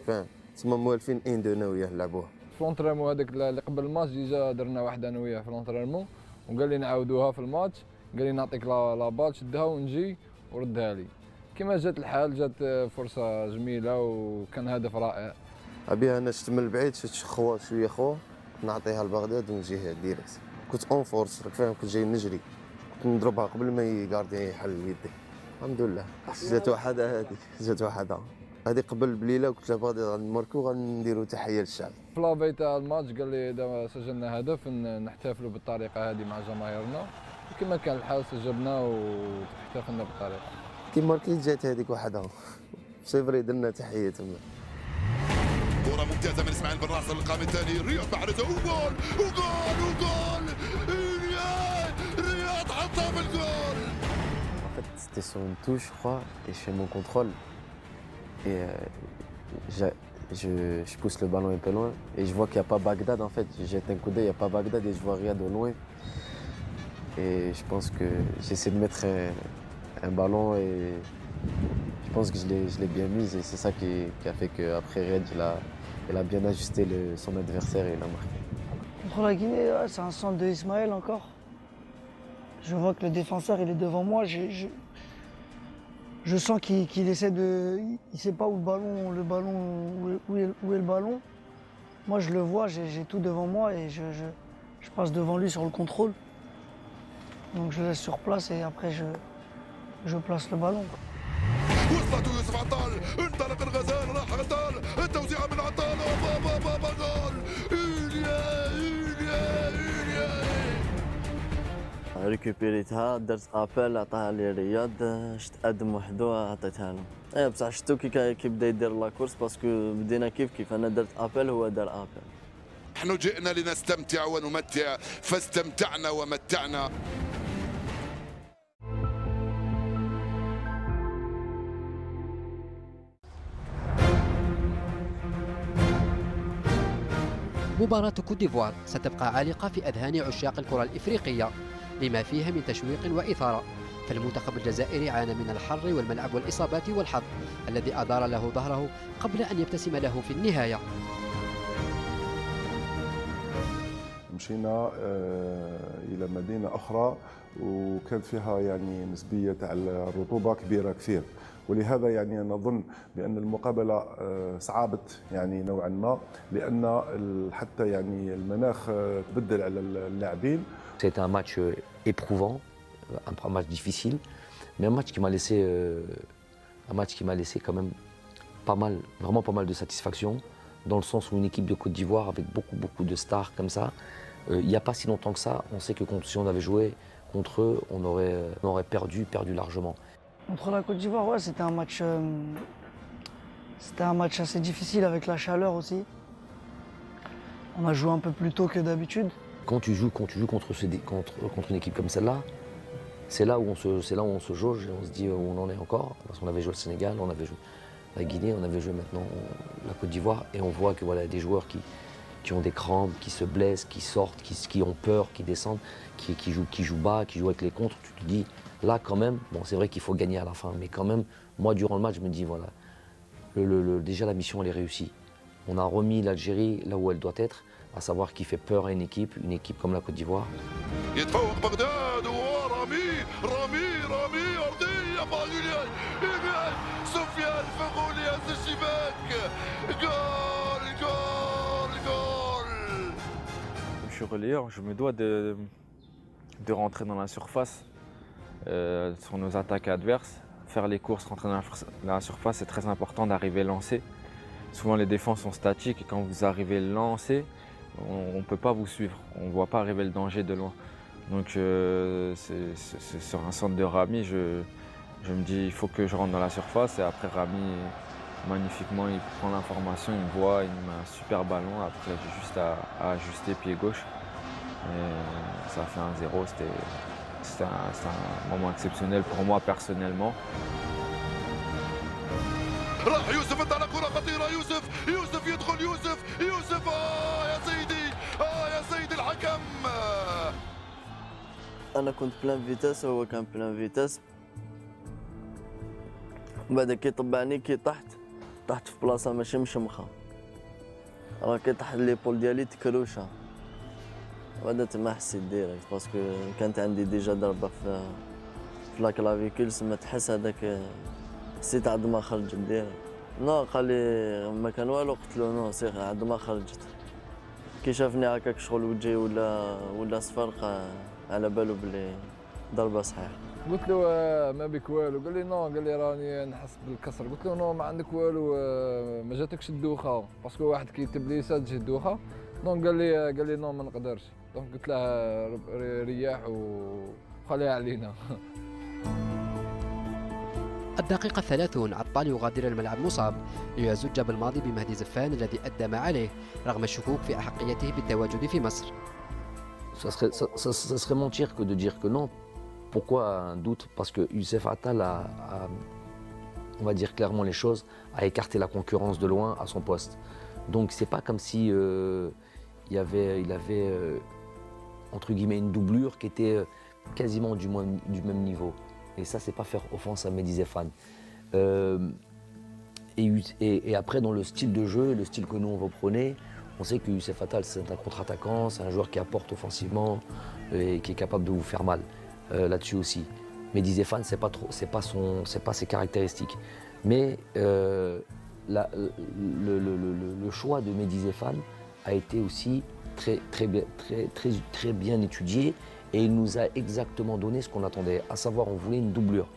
فاهم؟ تسمى موالفين انا وياه نلعبوها. في لونترينمون هذاك اللي قبل الماتش ديجا درنا واحد انا وياه في لونترينمون، وقال لي نعاودوها في الماتش، قال لي نعطيك لا بال شدها ونجي وردها لي. كما جات الحال جات فرصه جميله وكان هدف رائع. ابيها انا شفت من البعيد، شفت خوا شويه خوا نعطيها لبغداد ونجيها ديريكت. كنت اون فورس راك فاهم، كنت جاي نجري، كنت نضربها قبل ما يقاردي يحل يدي. الحمد لله جات وحده، هذه جات وحده، هذه قبل بليله وقلت له بغادي غنماركو غنديروا تحيه للشعب. في لافي تاع الماتش قال لي اذا سجلنا هدف نحتفلوا بالطريقه هذه مع جماهيرنا، وكما كان الحال سجلنا واحتفلنا بالطريقه. كي ماركيت جات هذيك وحدها، سيفري درنا تحيه تما. كرة ممتازة من اسماعيل بن راسل القام الثاني، رياض محرزة وجول وجول وجول، رياض حطها في الجول. En fait, c'était sur une touche, je crois, et je fais mon contrôle. Et je pousse le ballon un peu loin et je vois qu'il n'y a pas Bagdad en fait. Je jette un coup d'œil, il n'y a pas Bagdad et je vois Riyad au loin. Et je pense que j'essaie de mettre un ballon et je pense que je l'ai bien mise et c'est ça qui a fait qu'après Riyad il a bien ajusté son adversaire et il a marqué. Contre la Guinée, c'est un centre de Ismaël encore. Je vois que le défenseur il est devant moi. Je sens qu'il essaie de. Il ne sait pas où où est le ballon. Moi je le vois, j'ai tout devant moi et je passe devant lui sur le contrôle. Donc je le laisse sur place et après je place le ballon. وصلت يوسف عطال، انطلق الغزال، راح عطال، التوزيعة من عطال، بابا جول! ريكوبيريتها، درت ابل عطاها لي رياض، شت ادم وحدو عطيتها له. بصح شتو كي بدا يدير لاكورس باسكو بدينا كيف انا درت ابل هو دار ابل. نحن جئنا لنستمتع ونمتع، فاستمتعنا ومتعنا. مباراة كوت ديفوار ستبقى عالقة في أذهان عشاق الكرة الإفريقية لما فيها من تشويق وإثارة، فالمنتخب الجزائري عانى من الحر والملعب والإصابات والحظ الذي أدار له ظهره قبل أن يبتسم له في النهاية. مشينا إلى مدينة أخرى وكانت فيها يعني نسبية تاع الرطوبة كبيرة كثير، ولهذا يعني نظن بأن المقابلة صعبت يعني نوعا ما، لأن حتى يعني المناخ تبدل على اللاعبين. C'était un match éprouvant, un match difficile, mais un match qui m'a laissé quand même pas mal, vraiment pas mal de satisfaction, dans le sens où une équipe de Côte d'Ivoire avec beaucoup de stars comme ça, il n'y a pas si longtemps que ça, on sait que si on avait joué contre eux, on aurait perdu largement. Contre la Côte d'Ivoire, ouais, c'était un match assez difficile avec la chaleur aussi. On a joué un peu plus tôt que d'habitude. Quand tu joues contre une équipe comme celle-là, c'est là où on se jauge et on se dit où on en est encore. Parce qu'on avait joué le Sénégal, on avait joué la Guinée, on avait joué maintenant la Côte d'Ivoire, et on voit que voilà, des joueurs qui ont des crampes, qui se blessent, qui sortent, qui ont peur, qui descendent, qui jouent bas, qui jouent avec les contres. Tu te dis, là quand même, bon c'est vrai qu'il faut gagner à la fin, mais quand même, moi durant le match, je me dis voilà, déjà la mission elle est réussie. On a remis l'Algérie là où elle doit être, à savoir qui fait peur à une équipe comme la Côte d'Ivoire. Je suis relayeur, je me dois de rentrer dans la surface sur nos attaques adverses, faire les courses, rentrer dans la surface, c'est très important d'arriver lancé. Souvent les défenses sont statiques et quand vous arrivez lancé, on ne peut pas vous suivre, on ne voit pas arriver le danger de loin. Donc c'est sur un centre de Rami, je me dis il faut que je rentre dans la surface, et après Rami, magnifiquement, il prend l'information, il me voit, il me met un super ballon, après j'ai juste à ajuster pied gauche. Et ça a fait 1-0, c'était un moment exceptionnel pour moi personnellement. راح يوسف انت على كرة خطيرة، يوسف يدخل يوسف يا سيدي يا سيدي الحكم. انا كنت بلان فيتاس وهو كان بلان فيتاس، بعد كي طبعني كي طحت في بلاصة ماشي مشمخة، راه كي طاح ليبول ديالي تكروشة، بعد تما حسيت ديريكت باسكو كانت عندي ديجا ضربة في لا كلافيكول، سما تحس هذاك حسيت عندما خرجت ديريكت. نو قال لي ما كان والو، قلت له نو سير عندما خرجت. كي شافني هكاك شغل وجهي ولا صفر، على بالو بلي ضربة صحيحة. قلت له ما بك والو، قال لي نو، قال لي راني نحس بالكسر. قلت له نو ما عندك والو، ما جاتكش الدوخة، باسكو واحد كيكتب لي تجي الدوخة. دونك قال لي نو ما نقدرش، دونك قلت له رياح وخليها علينا. الدقيقة 30 عطال يغادر الملعب مصاب ليزج بالماضي بمهدي زفان الذي أدى ما عليه رغم الشكوك في أحقيته بالتواجد في مصر. Ça serait mentir que de dire que non. Pourquoi un doute? Parce que Youssef Attal on va dire clairement les choses, a écarté la concurrence de loin à son poste. Donc c'est pas comme si il avait entre guillemets une doublure qui était quasiment du même niveau. Et ça, c'est pas faire offense à Mehdi Zéphane. Et après, dans le style de jeu, le style que nous on reprenait, on sait que Youssef Attal, c'est un contre-attaquant, c'est un joueur qui apporte offensivement et qui est capable de vous faire mal là-dessus aussi. Mehdi Zéphane, c'est pas ses caractéristiques. Mais le choix de Mehdi Zéphane a été aussi très bien étudié. Et il nous a exactement donné ce qu'on attendait, à savoir on voulait une doublure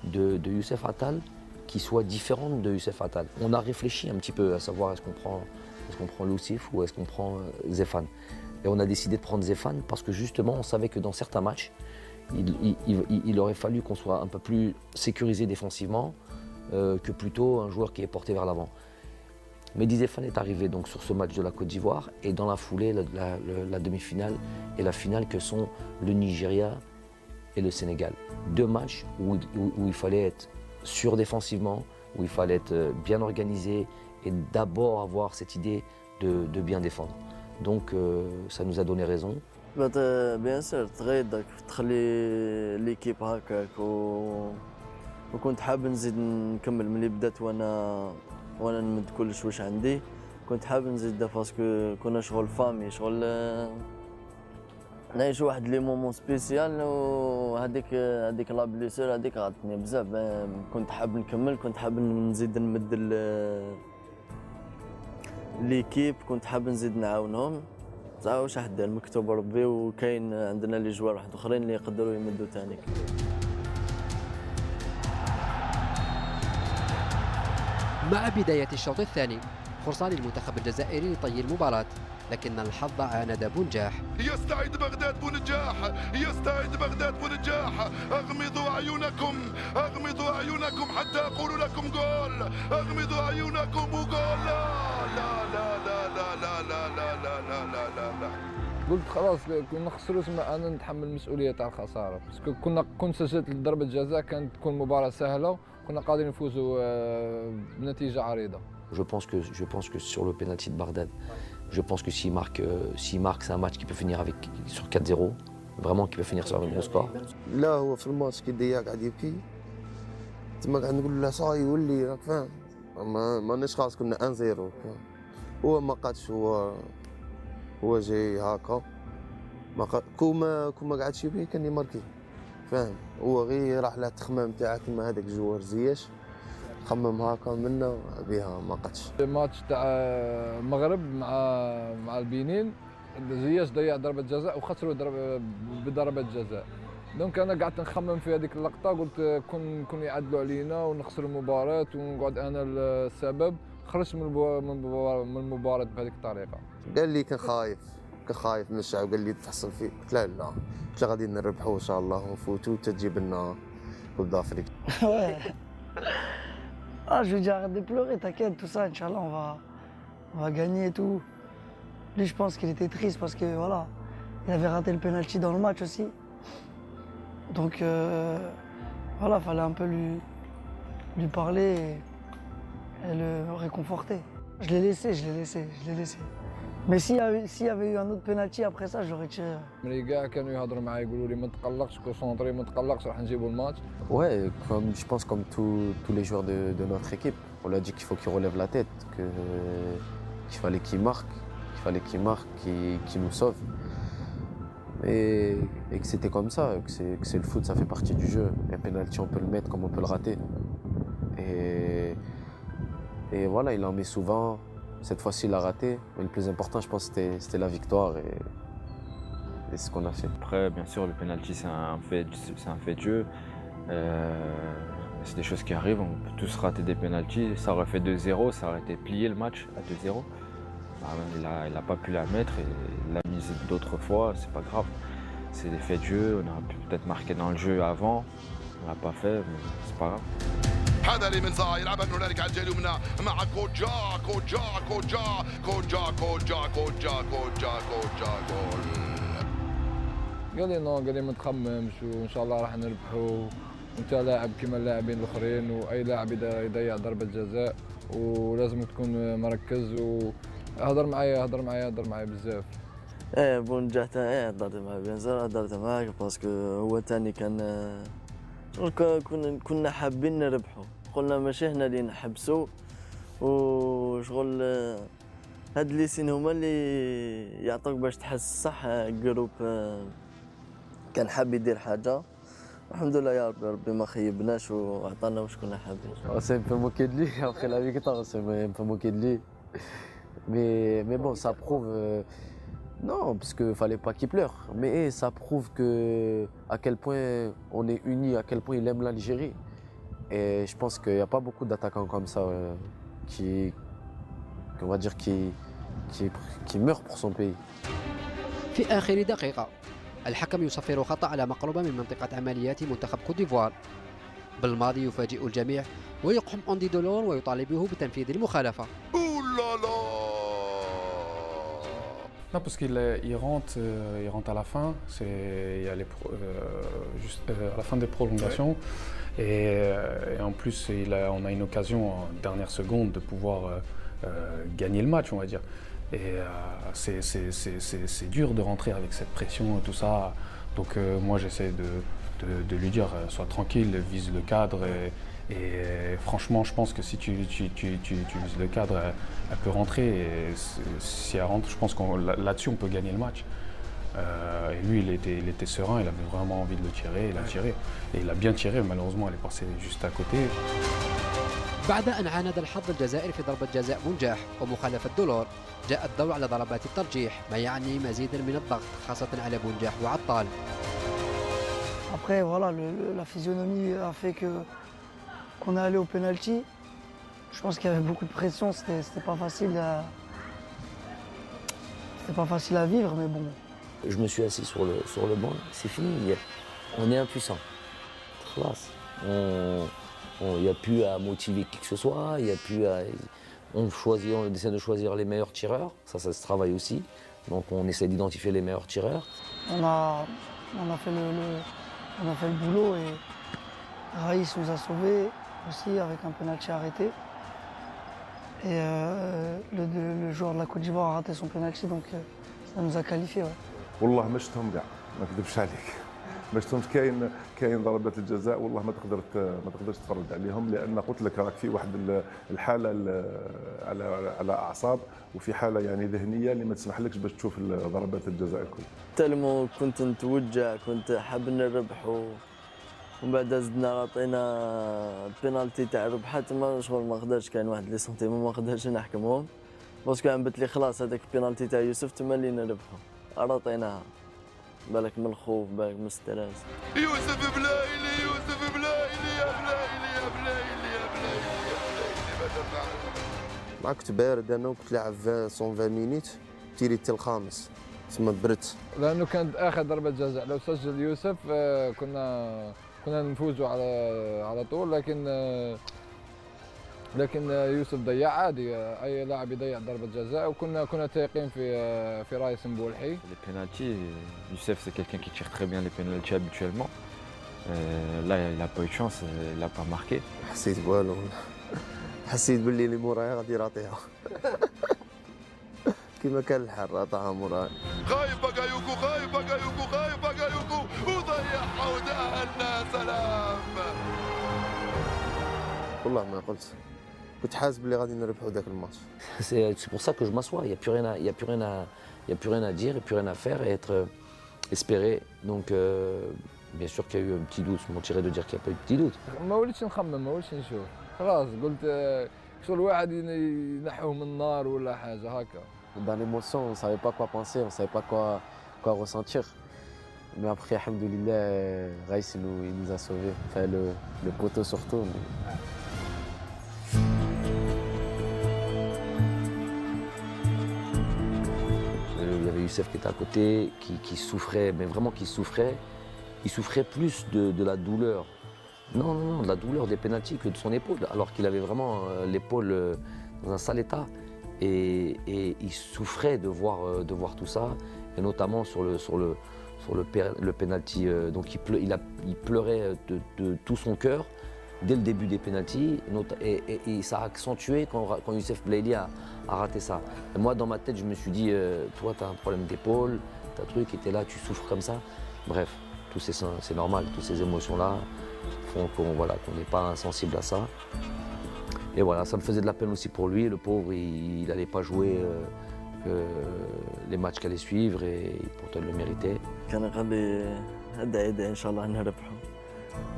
de Youssef Attal qui soit différente de Youssef Attal. On a réfléchi un petit peu à savoir est-ce qu'on prend Loussif ou est-ce qu'on prend Zéphane. Et on a décidé de prendre Zéphane parce que justement on savait que dans certains matchs, il aurait fallu qu'on soit un peu plus sécurisé défensivement que plutôt un joueur qui est porté vers l'avant. Mehdi Zéphane est arrivé donc sur ce match de la Côte d'Ivoire et dans la foulée, la demi-finale et la finale que sont le Nigeria et le Sénégal. Deux matchs où il fallait être sûr défensivement, où il fallait être bien organisé et d'abord avoir cette idée de bien défendre. Donc ça nous a donné raison. بيان سور تغيضك تخلي ليكيب هكاك وكنت حاب نزيد نكمل ملي بدات وانا نمد كلش واش عندي. كنت حاب نزيد باسكو كنا شغل فامي شغل نعيش واحد لي مومون سبيسيال وهذيك لا بليسور هذيك غادتني بزاف. كنت حاب نكمل كنت حاب نزيد نمد ليكيب كنت حاب نزيد نعاونهم. صح واش راح دير مكتوب ربي وكاين عندنا لي جوار واحد اخرين اللي يقدروا يمدوا ثاني. مع بداية الشوط الثاني فرصة للمنتخب الجزائري لطي المباراة، لكن الحظ عاند بونجاح. يستعيد بغداد بونجاح، يستعيد بغداد بونجاح. اغمضوا اعينكم اغمضوا اعينكم حتى اقول لكم جول. اغمضوا اعينكم وجول. لا لا لا لا لا لا لا لا لا لا لا لا. قلت خلاص كنا نخسروا تما انا نتحمل المسؤوليه تاع الخساره، باسكو كنت سجلت ضربه جزاء كانت تكون مباراه سهله كنا قادرين نفوزوا بنتيجه عريضه. Je pense que sur le penalty de Bagdad, je pense que s'il marque, c'est un match qui peut finir sur 4-0, vraiment qui peut finir sur un gros score. لا هو في الماتش كي ديا قاعد يبكي تما قاعد نقول له صاي ولي راك فاهم ماناش خلاص كنا 1-0. هو ما قادش هو جاي هكا كوما قعدش يبكي كان يماركي فاهم. هو غير راح له التخمام تاعك كيما هذاك جوار زياش خمم هكا منا بها ما قدش. الماتش تاع المغرب مع البنين زياش ضيع ضربه جزاء وخسروا بضربه جزاء. دونك انا قعدت نخمم في هذيك اللقطه قلت كون يعدلوا علينا ونخسروا المباراه ونقعد انا السبب. خرجت من المباراه بهذيك الطريقه. قال لي كان خايف من الشعب قال لي تحصل فيه. قلت لا قلت له غادي نربحوا ان شاء الله ونفوتوا تجيب لنا كوب دافريك. Ah, je lui dis arrête de pleurer, t'inquiète, tout ça, Inch'Allah, on va gagner et tout. Lui, je pense qu'il était triste parce que voilà, il avait raté le penalty dans le match aussi. Donc voilà, fallait un peu lui parler et le réconforter. Je l'ai laissé. Mais s'il y avait eu un autre penalty après ça, je l'aurais tiré. ملي كاع كانوا يهضروا معايا يقولوا لي ما تقلقش كونسونطري ما تقلقش راح نجيبوا الماتش. Ouais, je pense comme tous les joueurs de notre équipe, on lui a dit qu'il faut qu'il relève la tête, qu'il fallait qu'il marque, qu'il nous sauve. Et que c'était comme ça, que c'est le foot, ça fait partie du jeu. Un penalty, on peut le mettre comme on peut le rater. Et voilà, il en met souvent. Cette fois-ci, il a raté. Mais le plus important, je pense, c'était la victoire et c'est ce qu'on a fait. Après, bien sûr, le penalty, c'est un fait de jeu. C'est des choses qui arrivent. On peut tous rater des penaltys. Ça aurait fait 2-0, ça aurait été plié le match à 2-0. Il n'a pas pu la mettre et il l'a mise d'autres fois. C'est pas grave. C'est des faits de jeu. On aurait pu peut-être marquer dans le jeu avant. On l'a pas fait, mais c'est pas grave. هذا اللي من زاي يلعبها هنالك على الجهه اليمنى مع كوجا جول. قال لي نو قال لي ما تخممش وان شاء الله راح نربحوا وانت لاعب كما اللاعبين الاخرين واي لاعب يضيع ضربه جزاء ولازم تكون مركز وهضر معايا بزاف. بونجاح تاعي هضرت معاه بيان سور هضرت معاه باسكو هو ثاني كان كنا حابين نربحوا. قلنا ماشي هنا اللي نحبسوا وشغل هاد لي سين هما اللي يعطوك باش تحس صح. جروب كان حاب يدير حاجه الحمد لله يا ربي ما خيبناش وعطانا واش كنا حابين. On s'est un peu moqué de lui après la victoire, on s'est un peu moqué de lui. Mais bon, ça prouve non, parce qu'il fallait pas qu'il pleure, mais ça prouve à quel point on est unis, à quel point il aime l'Algérie. Et je pense qu'il n'y a pas beaucoup d'attaquants comme ça on va dire, qui meurent pour son pays. في آخر دقيقة الحكم يصفر خطأ على مقربة من منطقة عمليات منتخب كوت ديفوار. بالماضي يفاجئ الجميع ويقحم أندي دولور ويطالبه بتنفيذ المخالفة. Non, parce qu'il rentre à la fin, il y a juste à la fin des prolongations, et en plus on a une occasion en dernière seconde de pouvoir gagner le match, on va dire. Et c'est dur de rentrer avec cette pression et tout ça. Donc moi j'essaie de lui dire sois tranquille, vise le cadre. Et franchement, je pense que si tu vises le cadre, elle peut rentrer. Et si elle rentre, je pense que là-dessus on peut gagner le match. Et lui, il était serein, il avait vraiment envie de le tirer, il a tiré. Et il a bien tiré, malheureusement, elle est passée juste à côté. بعد أن عاند الحظ الجزائري في ضربة جزاء بونجاح ومخالفة دولار، جاء الدور على ضربات الترجيح، ما يعني مزيدا من الضغط خاصة على بونجاح وعطال. Après, voilà, la physionomie a fait qu'on est allé au penalty. Je pense qu'il y avait beaucoup de pression, c'était pas facile à vivre, mais bon. Je me suis assis sur le banc, c'est fini, on est impuissant. Il n'y a plus à motiver qui que ce soit, il y a plus à... On essaie de choisir les meilleurs tireurs, ça se travaille aussi. Donc on essaie d'identifier les meilleurs tireurs. On a fait le boulot et Raïs nous a sauvés aussi avec un penalty arrêté. Et le joueur de la Côte d'Ivoire a raté son penalty, donc ça nous a qualifiés. Ouais. والله ما شفتهم كاع ما نكذبش عليك ما شفتهمش كاين ضربات الجزاء والله ما تقدرش تفرج عليهم لان قلت لك راك في واحد الحاله على اعصاب وفي حاله يعني ذهنيه اللي ما تسمحلكش باش تشوف ضربات الجزاء الكل. تالمو كنت نتوجع كنت حاب نربح ومن بعد زدنا عطينا البينالتي تاع الربحه تما شغل ما قدرش كاين واحد لي سونتيمون ما قدرش نحكمهم باسكو عمبت لي خلاص هذاك البينالتي تاع يوسف تما اللي نربحو عطيناها بالك من الخوف بالك من الستريس. يوسف بلايلي يوسف بلايلي يا بلايلي يا بلايلي يا بلايلي يا بلايلي ما تفعل. مع كنت بارد انا وكنت لاعب 120 مينيت تيري حتى الخامس تما بردت. لانه كانت اخر ضربه جزاء لو سجل يوسف كنا نفوزوا على طول لكن يوسف ضيع عادي اي لاعب يضيع ضربه جزاء وكنا تايقين في رايس مبولحي. Les pénaltys, Youssef c'est quelqu'un qui tire très bien les pénaltys habituellement. Là il n'a pas eu de chance, il n'a pas marqué. حسيت بالو حسيت باللي اللي مورايا غادي يراطيها كيما كان الحر عطاها مورايا. خايف بقايوكو خايف بقايوكو خايف بقايوكو وضيعها ودهنا سلام. والله ما قلت كنت حاسب بلي غادي نربحوا ذاك الماتش. C'est pour ça que je m'assois, il n'y a plus rien à dire, et plus rien à faire et être espéré. Donc bien sûr qu'il y a eu un petit doute, je mentirais de dire qu'il n'y a pas eu de petit doute. ما وليتش نخمم ما وليتش نشوف خلاص قلت شغل واحد ينحوه من النار ولا حاجه هكا. Dans l'émotion, on ne savait pas quoi penser, on ne savait pas quoi ressentir. Mais après, alhamdoulilah, Raïs il nous a sauvés, enfin le poteau surtout. Mais... Il y avait Youssef qui était à côté, qui souffrait, mais vraiment qui souffrait. Il souffrait plus de la douleur. Non, de la douleur des pénaltys que de son épaule, alors qu'il avait vraiment l'épaule dans un sale état. Et il souffrait de voir tout ça, et notamment sur le penalty. Donc il pleurait de tout son cœur dès le début des pénaltys, et ça a accentué quand Youssef Blaili a raté ça. Et moi, dans ma tête, je me suis dit, toi, tu as un problème d'épaule, tu as un truc, et tu es là, tu souffres comme ça. Bref, c'est normal, toutes ces émotions-là font qu'on n'est pas insensible à ça. Et voilà, ça me faisait de la peine aussi pour lui, le pauvre, il n'allait pas jouer les matchs qui allaient suivre, et pourtant il le méritait. كان غادي هدا ان شاء الله نربحوا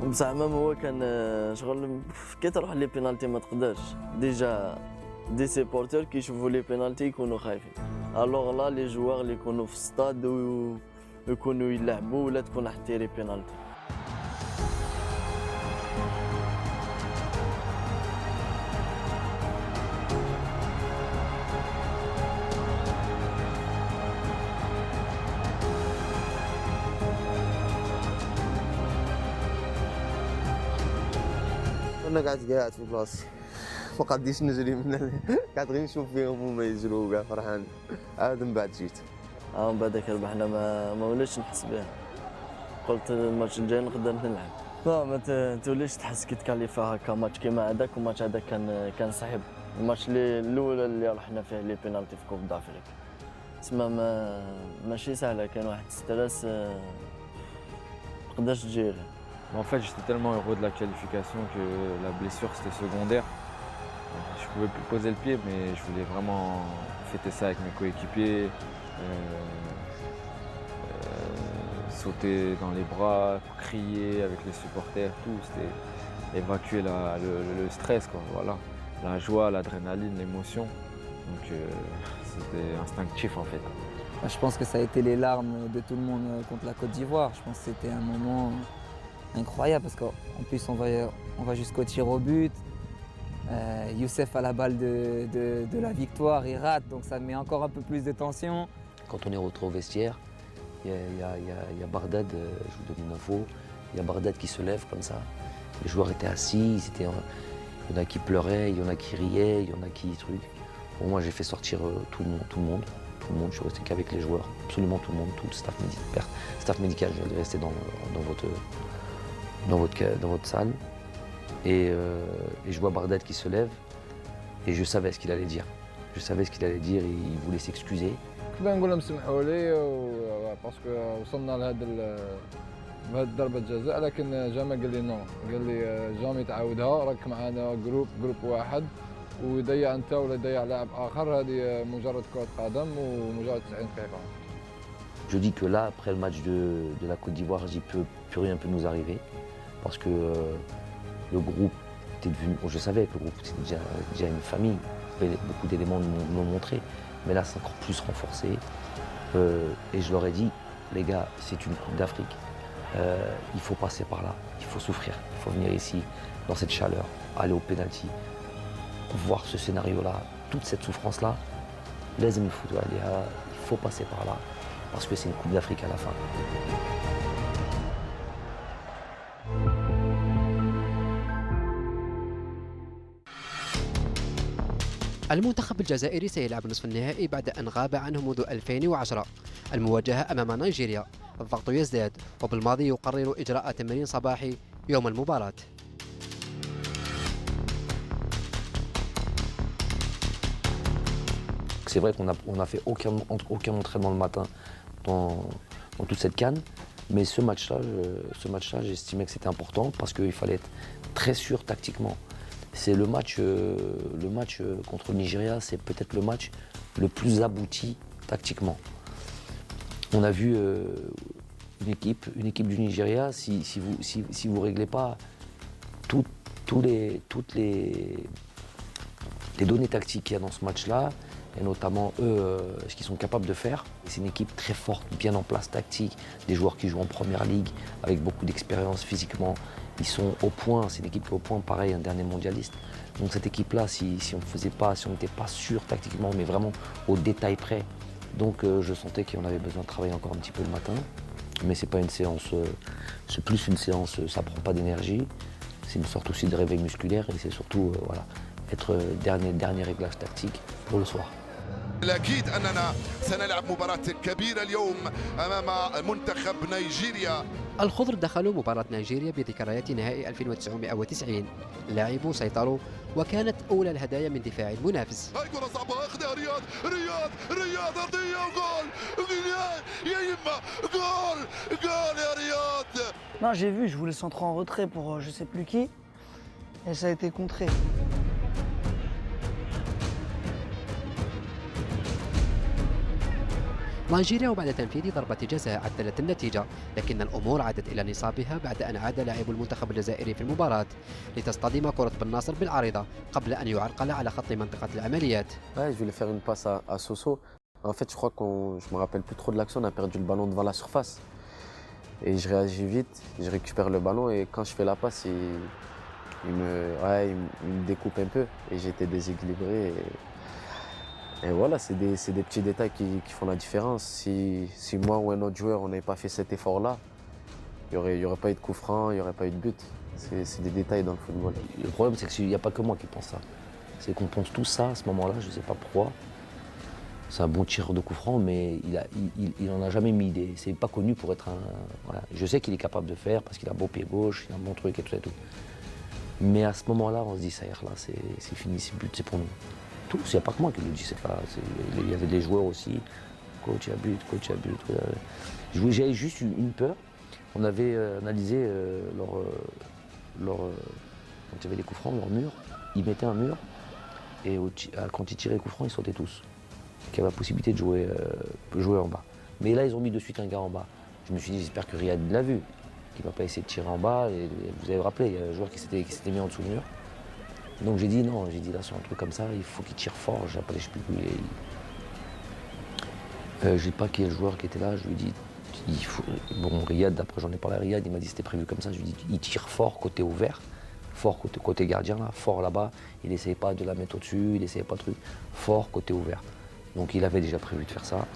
بصح ما هو كان شغل كي تروح لي بينالتي ما تقدرش ديجا دي سيبورتور كيشوفوا لي بينالتي يكونوا خايفين الوغ لا لي جوار اللي يكونوا في الستاد ويكونوا يلعبوا ولا تكون حتى بينالتي. انا قاعد في بلاصتي ما قاديش نجري قاعد غير نشوف فيهم هما يجروا كاع فرحان عاد من بعد جيت. من بعدك ربحنا ما وليتش نحس به قلت الماتش الجاي نقدر نلعب. لا ما توليش تحس كي تكاليفا هكا ماتش كيما هذاك وماتش هذاك كان صعيب الماتش الاول اللي رحنا فيه لي بينالتي في كوب دافريك تسمى ماشي سهله كان واحد ستريس مقدرش تجيري. En fait, j'étais tellement heureux de la qualification que la blessure c'était secondaire. Je pouvais plus poser le pied, mais je voulais vraiment fêter ça avec mes coéquipiers, sauter dans les bras, crier avec les supporters, tout. C'était évacuer le stress, quoi. Voilà. La joie, l'adrénaline, l'émotion. Donc c'était instinctif en fait. Je pense que ça a été les larmes de tout le monde contre la Côte d'Ivoire. Je pense que c'était un moment incroyable parce qu'en plus on va jusqu'au tir au but. Youssef a la balle de la victoire, il rate, donc ça met encore un peu plus de tension. Quand on est rentré au vestiaire, il y a Bardad, je vous donne une info, il y a Bardad qui se lève comme ça. Les joueurs étaient assis, il y en a qui pleuraient, il y en a qui riaient, il y en a qui trucs. Bon, moi j'ai fait sortir tout le monde. Je suis resté qu'avec les joueurs, absolument tout le monde, tout le staff médical, je vais rester dans votre salle. Et je vois Bardad qui se lève et je savais ce qu'il allait dire. Il voulait s'excuser. كنت نقول لهم سمحوا لي باسكو وصلنا بهذه ضربة جزاء، لكن جامع قال لي نو، قال لي جامي تعاودها، راك معنا جروب واحد ويضيع انت ولا يضيع لاعب اخر، هذه مجرد كرة قدم ومجرد 90 دقيقة. Je dis que là, après le match de la Côte d'Ivoire, plus rien peut nous arriver parce que le groupe était devenu, je savais que le groupe c'était déjà une famille, beaucoup d'éléments l'ont montré, mais là c'est encore plus renforcé et je leur ai dit, les gars, c'est une Coupe d'Afrique, il faut passer par là, il faut souffrir, il faut venir ici dans cette chaleur, aller au penalty, voir ce scénario-là, toute cette souffrance-là, لازم نفوتوا عليها, il faut passer par là parce que c'est une Coupe d'Afrique à la fin. المنتخب الجزائري سيلعب نصف النهائي بعد أن غاب عنه منذ 2010. المواجهة أمام نيجيريا، الضغط يزداد وبالماضي يقرر إجراء تمرين صباحي يوم المباراة. C'est vrai qu'on n'a fait aucun entraînement le matin dans toute cette CAN, mais ce match-là, j'estimais que c'était important parce qu'il fallait être très sûr tactiquement. C'est le match contre le Nigeria, c'est peut-être le match le plus abouti tactiquement. On a vu une équipe du Nigeria, si vous ne réglez pas toutes les données tactiques qu'il y a dans ce match-là, et notamment eux, ce qu'ils sont capables de faire. C'est une équipe très forte, bien en place tactique, des joueurs qui jouent en première ligue, avec beaucoup d'expérience physiquement. Ils sont au point, c'est une équipe qui est au point, pareil, un dernier mondialiste. Donc cette équipe-là, si on n'était pas sûr tactiquement, mais vraiment au détail près, donc je sentais qu'on avait besoin de travailler encore un petit peu le matin. Mais c'est pas une séance, c'est plus une séance, ça prend pas d'énergie. C'est une sorte aussi de réveil musculaire et c'est surtout voilà, être dernier réglage tactique pour le soir. الأكيد أننا سنلعب مباراة كبيرة اليوم أمام منتخب نيجيريا. الخضر دخلوا مباراة نيجيريا بذكريات نهائي 1990. اللاعبون سيطروا وكانت أولى الهدايا من دفاع المنافس. هاي كرة صعبة أخذها رياض أرضية وجول يا يما جول يا رياض. Non, j'ai vu, je voulais centrer en retrait pour je sais plus qui et ça a été contré. نيجيريا وبعد تنفيذ ضربة جزاء عدلت النتيجة، لكن الأمور عادت إلى نصابها بعد أن عاد لاعب المنتخب الجزائري في المباراة لتصطدم كرة بن ناصر بالعارضة قبل أن يعرقل على خط منطقة العمليات. Ouais, je voulais faire une passe à Soso. En fait, je crois je me rappelle plus trop de l'action, on a perdu le ballon devant la surface. Et je réagis vite, je récupère le ballon et quand je fais la passe, il me découpe un peu et j'étais déséquilibré. Et voilà, c'est des petits détails qui font la différence. Si moi ou un autre joueur, on n'avait pas fait cet effort-là, il n'y aurait pas eu de coup franc, il n'y aurait pas eu de but. C'est des détails dans le football. Le problème, c'est qu'il n'y a pas que moi qui pense ça. C'est qu'on pense tout ça à ce moment-là, je ne sais pas pourquoi. C'est un bon tireur de coup franc, mais il n'en a jamais mis idée. C'est pas connu pour être un... Voilà. Je sais qu'il est capable de faire parce qu'il a un beau pied gauche, il a un bon truc et tout ça et tout. Mais à ce moment-là, on se dit, ça y est, là, c'est fini, c'est but, c'est pour nous. Tous, il n'y a pas que moi qui le dis, il y avait des joueurs aussi. Coach à but, coach à but. J'avais juste une peur. On avait analysé quand il y avait les coups francs, leur mur. Ils mettaient un mur et quand ils tiraient les coups francs, ils sautaient tous. Il y avait la possibilité de jouer en bas. Mais là, ils ont mis de suite un gars en bas. Je me suis dit, j'espère que Riyad l'a vu, qu'il ne va pas essayer de tirer en bas. Et vous avez rappelé, il y a un joueur qui s'était mis en dessous du mur. Donc j'ai dit non, là sur un truc comme ça, il faut qu'il tire fort. Je ne sais plus où je ne sais pas qui est le joueur qui était là, je lui ai dit, bon Riyad, après j'en ai parlé à Riyad, il m'a dit c'était prévu comme ça, je lui ai dit il tire fort côté ouvert, fort côté gardien là, fort là-bas, il n'essayait pas de la mettre au-dessus, il n'essayait pas de truc, fort côté ouvert. Donc il avait déjà prévu de faire ça.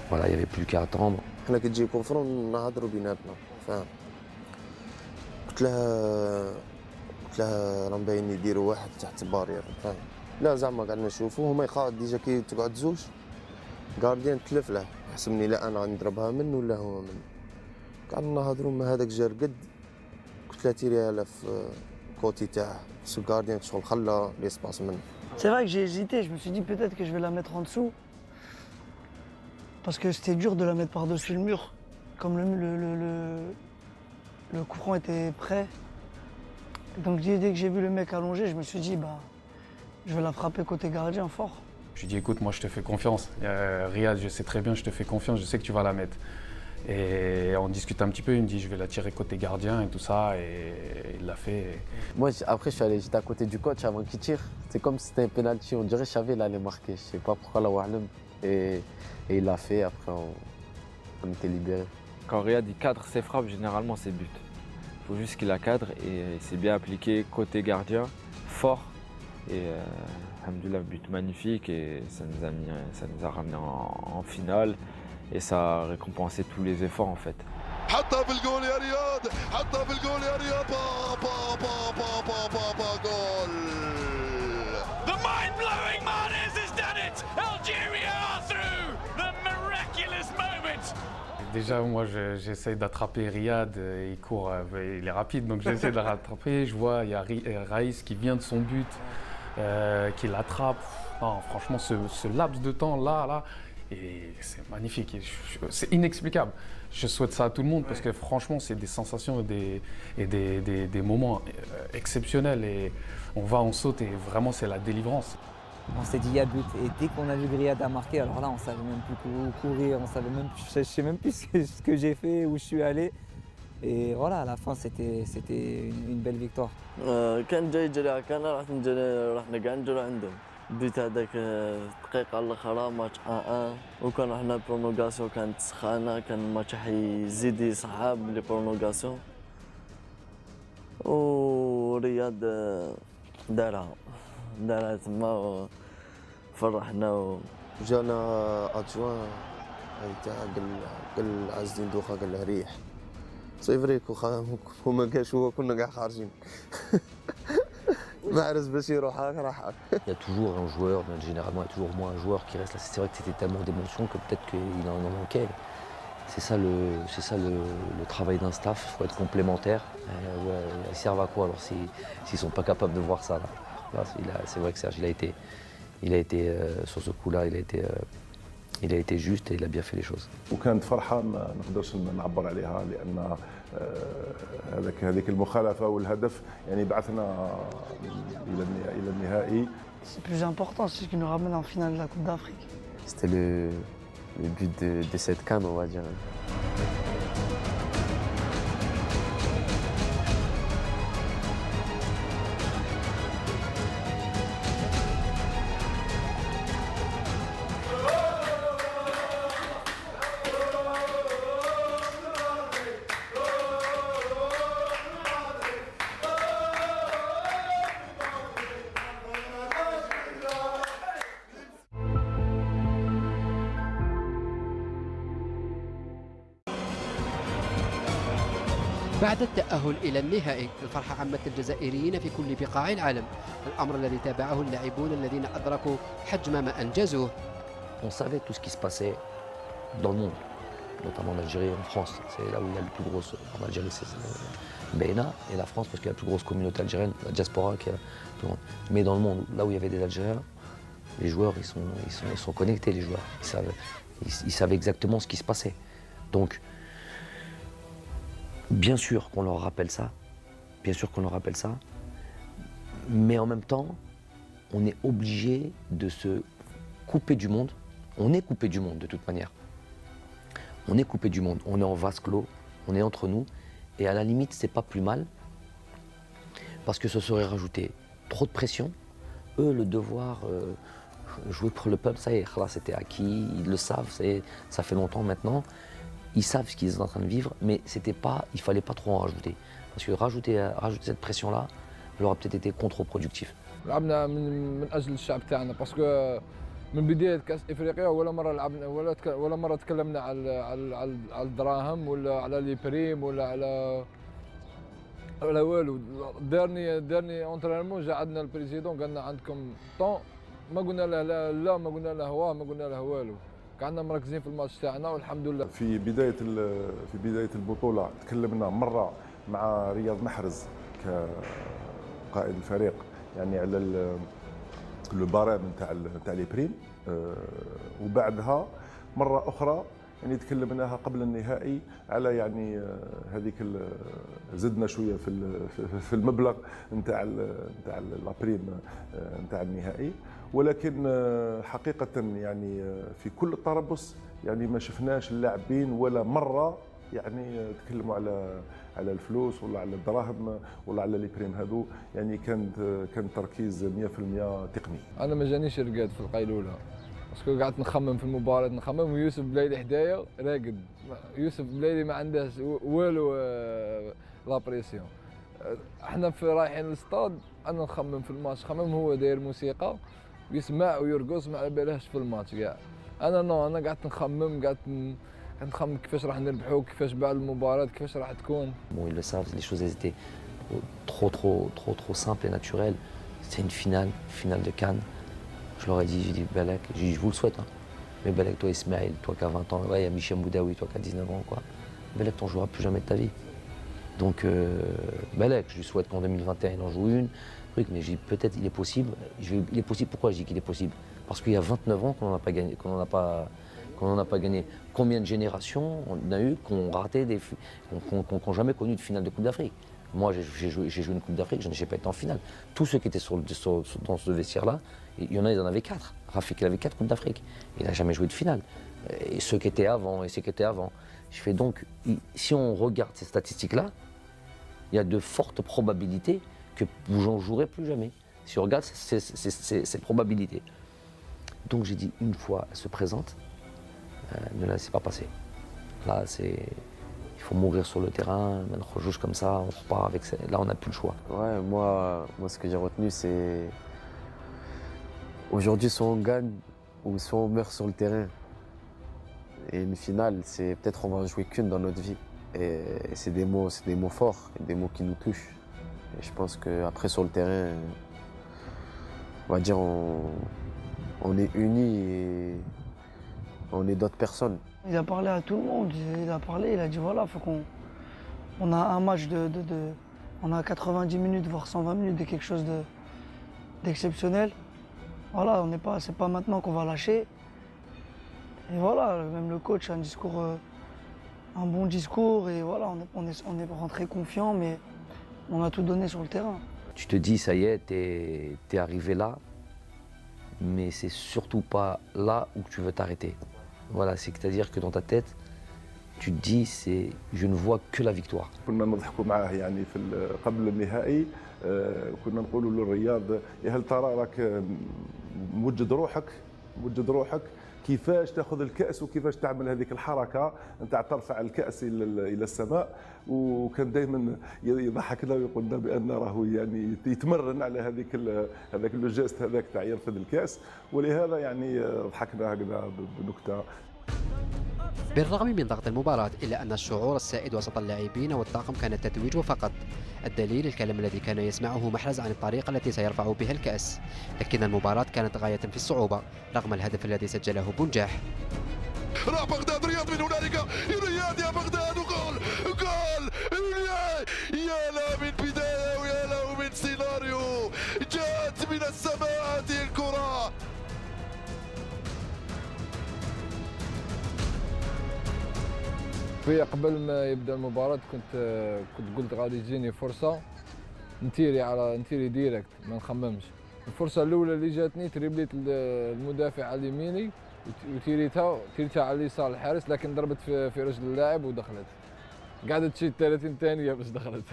Voilà, il n'y avait plus qu'à attendre. حنا كي تجي كونفرون نهضروا بيناتنا فاهم. قلت لها راه باين يديروا واحد تحت البارير فاهم. لا زعما قعدنا نشوفوا هما يقعد ديجا كي تقعد زوج غارديان تلف له يحسبني لا انا غنضربها منه ولا هو منه. قعدنا نهضروا ما هذاك جا رقد قلت لها تيريها له في كوتي تاعه بس الغارديان شغل خلى ليسباس منه. C'est vrai que j'ai hésité, je me suis dit peut-être que je vais la mettre en dessous. Parce que c'était dur de la mettre par-dessus le mur. Comme le coup franc était prêt. Donc dès que j'ai vu le mec allongé, je me suis dit je vais la frapper côté gardien fort. Je lui ai dit écoute, moi je te fais confiance. Riyad, je sais très bien, je te fais confiance, je sais que tu vas la mettre. Et on discute un petit peu, il me dit je vais la tirer côté gardien et tout ça, et il l'a fait. Moi après j'étais à côté du coach avant qu'il tire. C'est comme si c'était un penalty, on dirait que je savais qu'il allait marquer. Je sais pas pourquoi la Wahlem. Et il l'a fait, après on était libérés. Quand Riyad il cadre ses frappes, généralement c'est but. Il faut juste qu'il la cadre et il s'est bien appliqué côté gardien, fort. Et alhamdoulilah, but magnifique et ça nous a ramené en finale et ça a récompensé tous les efforts en fait. حطها في الجول يا رياض، حطها في الجول يا رياض، جول. The mind-blowing Mahrez has done it. Algeria are through. The miraculous moment. Déjà, moi, j'essaie d'attraper Riyad, il court, il est rapide, donc j'essaie de le rattraper. Je vois, il y a Raïs qui vient de son but, qui l'attrape. Franchement, ce laps de temps là, et c'est magnifique, c'est inexplicable. Je souhaite ça à tout le monde parce que franchement, c'est des sensations et des moments exceptionnels. Et on saute et vraiment, c'est la délivrance. On s'est dit il y a but et dès qu'on a vu Riyad a marqué, alors là on savait même plus où courir, je sais même plus ce que j'ai fait, où je suis allé. Et voilà, à la fin c'était une belle victoire. كان جاي جري كان راح نقعد عندهم. بيت هذاك الدقيقة الأخرى ماتش 1-1 وكان رحنا برونوغاسيون كانت سخانة كان الماتش حيزيد يصعب لي برونوغاسيون ورياض دارها تما وفرحنا جانا ادجوان تاع قال عز الدين دوخه قال له ريح سي فريك وما كاش هو كنا كاع خارجين Mahrez باش يروح راح. Il y a toujours un joueur, mais généralement il y a toujours moins un joueur qui reste là. C'est vrai que c'était tellement d'émotions que peut-être qu'il en manquait. C'est ça le travail d'un staff, il faut être complémentaire. Ils servent à quoi alors s'ils ne sont pas capables de voir ça là. C'est vrai que Serge, il a été sur ce coup-là, il a été juste et il a bien fait les choses. وكانت فرحة ما نقدرش نعبر عليها لأن هذيك المخالفة والهدف يعني بعثنا إلى النهائي. C'est plus important, c'est ce qui nous ramène en finale de la Coupe d'Afrique. C'était le but de cette CAN, on va dire. بعد التأهل إلى النهائي الفرحة عمت الجزائريين في كل بقاع العالم، الأمر الذي تابعه اللاعبون الذين أدركوا حجم ما أنجزوه. On savait tout ce qui se passait dans le monde. notamment en Algérie et en France. C'est là où il y a le plus gros. En Algérie, c'est Beina, et la France, parce qu'il y a la plus grosse communauté algérienne, la diaspora. Mais dans le monde, là où il y avait des Algériens, les joueurs, ils sont connectés, les joueurs. Ils savaient exactement ce qui se passait. Donc, bien sûr qu'on leur rappelle ça. Bien sûr qu'on leur rappelle ça. Mais en même temps, on est obligé de se couper du monde. On est coupé du monde de toute manière. On est coupé du monde. On est en vase clos. On est entre nous. Et à la limite, c'est pas plus mal. Parce que ce serait rajouter trop de pression. Eux, le devoir, jouer pour le peuple, ça y est, là, c'était acquis. Ils le savent. Ça fait longtemps maintenant. Ils savent ce qu'ils sont en train de vivre. Mais c'était pas, il fallait pas trop en rajouter. Parce que rajouter cette pression-là, elle aurait peut-être été contre-productif. لعبنا من اجل الشعب تاعنا باسكو من بدايه كاس افريقيا ولا مره لعبنا ولا مره تكلمنا على الدراهم ولا على لي بريم ولا على والو. دارني اونترينمون جا عندنا البريزيدون قالنا عندكم طون، ما قلنا له لا ما قلنا له واه، ما قلنا له والو. كنا مركزين في الماتش تاعنا والحمد لله. في بدايه البطوله تكلمنا مره مع رياض محرز كقائد الفريق يعني على لو بارام نتاع لي بريم، وبعدها مره اخرى يعني تكلمناها قبل النهائي على يعني هذيك زدنا شويه في المبلغ نتاع لا بريم نتاع النهائي، ولكن حقيقه يعني في كل التربص يعني ما شفناش اللاعبين ولا مره يعني تكلموا على الفلوس ولا على الدراهم ولا على لي بريم هذو، يعني كان تركيز 100% تقني. انا ما جانيش رقاد في القيلوله باسكو قعدت نخمم في المباراه، نخمم ويوسف بلايلي حدايا راقد. يوسف بلايلي ما عندهش والو لا بريسيون. احنا في رايحين للستاد انا نخمم في الماتش، خمم هو داير موسيقى ويسمع ويرقص ما على بالهش في الماتش كاع. انا قعدت نخمم، قعدت نخمم كيفاش راح نربحوا، كيفاش بعد المباراة كيفاش راح تكون. Bon, ils le savent, les choses étaient trop simples et naturelles. C'était une finale de Cannes. Je leur ai dit, j'ai dit Belek, je vous le souhaite, hein. Mais Belek, toi Ismaël, toi qui as 20 ans, ouais, il y a Michel Boudaoui, toi qui as 19 ans, quoi. Belek, t'en joueras plus jamais de ta vie. Donc Belek, je lui souhaite qu'en 2021 il en joue une. Mais je dis peut-être il est possible. Il est possible, pourquoi je dis qu'il est possible? Parce qu'il y a 29 ans qu'on n'en a pas gagné, qu'on n'en a pas gagné. Combien de générations on a eu qui ont raté qui n'ont jamais connu de finale de Coupe d'Afrique? Moi, j'ai joué une Coupe d'Afrique, je n'ai pas été en finale. Tous ceux qui étaient dans ce vestiaire-là, il y en en avait 4. Rafik, il avait 4 Coupes d'Afrique. Il n'a jamais joué de finale. Et ceux qui étaient avant, et ceux qui étaient avant. Je fais donc, si on regarde ces statistiques-là, il y a de fortes probabilités que vous n'en jouerez plus jamais. Si on regarde ces probabilités. Donc j'ai dit, une fois elle se présente, ne la laissez pas passer. Là, il faut mourir sur le terrain, on joue comme ça, on repart avec ça. Là, on n'a plus le choix. Ouais, moi ce que j'ai retenu, c'est aujourd'hui, soit on gagne ou soit on meurt sur le terrain. Et une finale, c'est peut-être on va en jouer qu'une dans notre vie. Et c'est des mots forts, des mots qui nous touchent. Et je pense qu'après sur le terrain, on va dire on est unis et on est d'autres personnes. Il a parlé à tout le monde, il a dit voilà, faut on a un match on a 90 minutes, voire 120 minutes de quelque chose d'exceptionnel. Voilà, c'est pas maintenant qu'on va lâcher. Et voilà, même le coach a un bon discours et voilà, on est rentré confiant, mais on a tout donné sur le terrain. Tu te dis, ça y est, t'es arrivé là, mais c'est surtout pas là où tu veux t'arrêter. Voilà, c'est-à-dire que dans ta tête, tu te dis, je ne vois que la victoire. كنا نضحكوا معاه يعني قبل النهائي، كنا نقولوا للرياض هل ترى راك موجد روحك كيفاش تاخذ الكاس وكيفاش تعمل هذيك الحركه نتاع ترفع الكاس الى السماء، وكان دائما يضحكنا ويقول لنا بان راهو يعني يتمرن على هذاك لو جيست هذاك تاع يرفض الكاس، ولهذا يعني ضحكنا هكذا بنكته. بالرغم من ضغط المباراة إلا أن الشعور السائد وسط اللاعبين والطاقم كان التتويج فقط. الدليل الكلام الذي كان يسمعه محرز عن الطريقة التي سيرفع بها الكأس، لكن المباراة كانت غاية في الصعوبة رغم الهدف الذي سجله بنجاح. راح بغداد رياض من هنالك، رياض يا بغداد وجول جول. يا لا من بداية ويا لا من سيناريو، جاءت من السماء هذه الكرة. في قبل ما يبدا المباراة كنت قلت غادي تجيني فرصة نتيري ديريكت ما نخممش. الفرصة الأولى اللي جاتني تريبليت المدافع على يميني وتيريتها على اليسار الحارس، لكن ضربت في رجل اللاعب ودخلت. قعدت تشي 30 ثانية باش دخلت.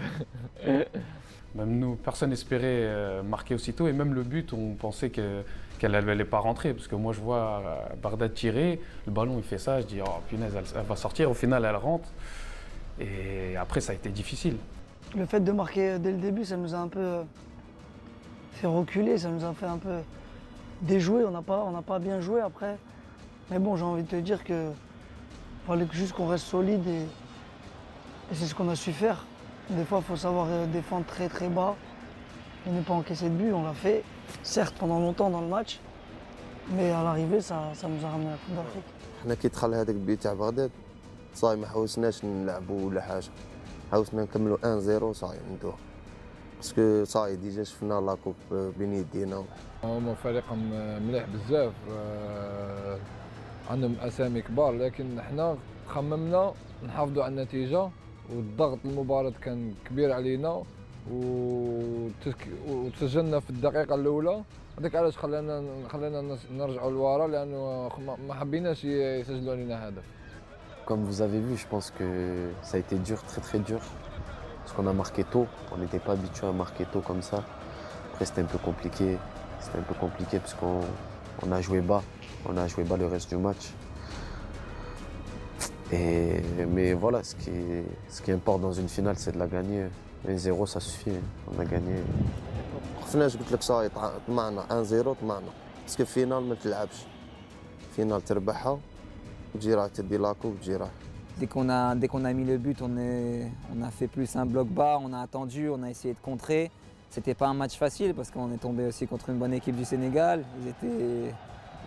Même nous, personne n'espérait marquer aussitôt, et même le but, on pensait qu'elle n'allait pas rentrer, parce que moi je vois Bagdad tirer, le ballon il fait ça, je dis oh punaise, elle va sortir, au final elle rentre, et après ça a été difficile. Le fait de marquer dès le début, ça nous a un peu fait reculer, ça nous a fait un peu déjouer, on n'a pas bien joué après. Mais bon, j'ai envie de te dire que fallait juste qu'on reste solide et c'est ce qu'on a su faire. Des fois, il faut savoir défendre très très bas et ne pas encaisser de but. On l'a fait, certes pendant longtemps dans le match, mais à l'arrivée, ça nous a ramené à la Coupe d'Afrique. حنا كي دخل هذاك البيت تاع بغداد صاي ما حوسناش نلعبوا ولا حاجه، حوسنا نكملوا 1-0 صاي ندوه، باسكو صاي ديجا شفنا لا كوب بين يدينا. هما فريقهم مليح بزاف، عندهم اسامي كبار، لكن حنا خممنا نحافظوا على النتيجه، والضغط المباراة كان كبير علينا وتسجلنا في الدقيقة الأولى. هذاك علاش خلانا نرجعوا لورا، لأنه ما حبيناش يسجلوا علينا هدف. Comme vous avez vu, je pense que ça a été dur, très très dur. Parce qu'on a marqué tôt, on n'était pas habitué à marquer tôt comme ça. Après c'était un peu compliqué, parce qu'on a joué bas, le reste du match. Mais voilà, ce qui importe dans une finale, c'est de la gagner. 1-0, ça suffit, on a gagné. خفناش قلت لك صاي طمعنا 1-0 طمعنا، باسكو فينال ما تلعبش، فينال تربحها وتجي راح تدي لاكو وتجي راح. Dès qu'on a mis le but, on a fait plus un bloc bas, on a attendu, on a essayé de contrer. C'était pas un match facile parce qu'on est tombé aussi contre une bonne équipe du Sénégal.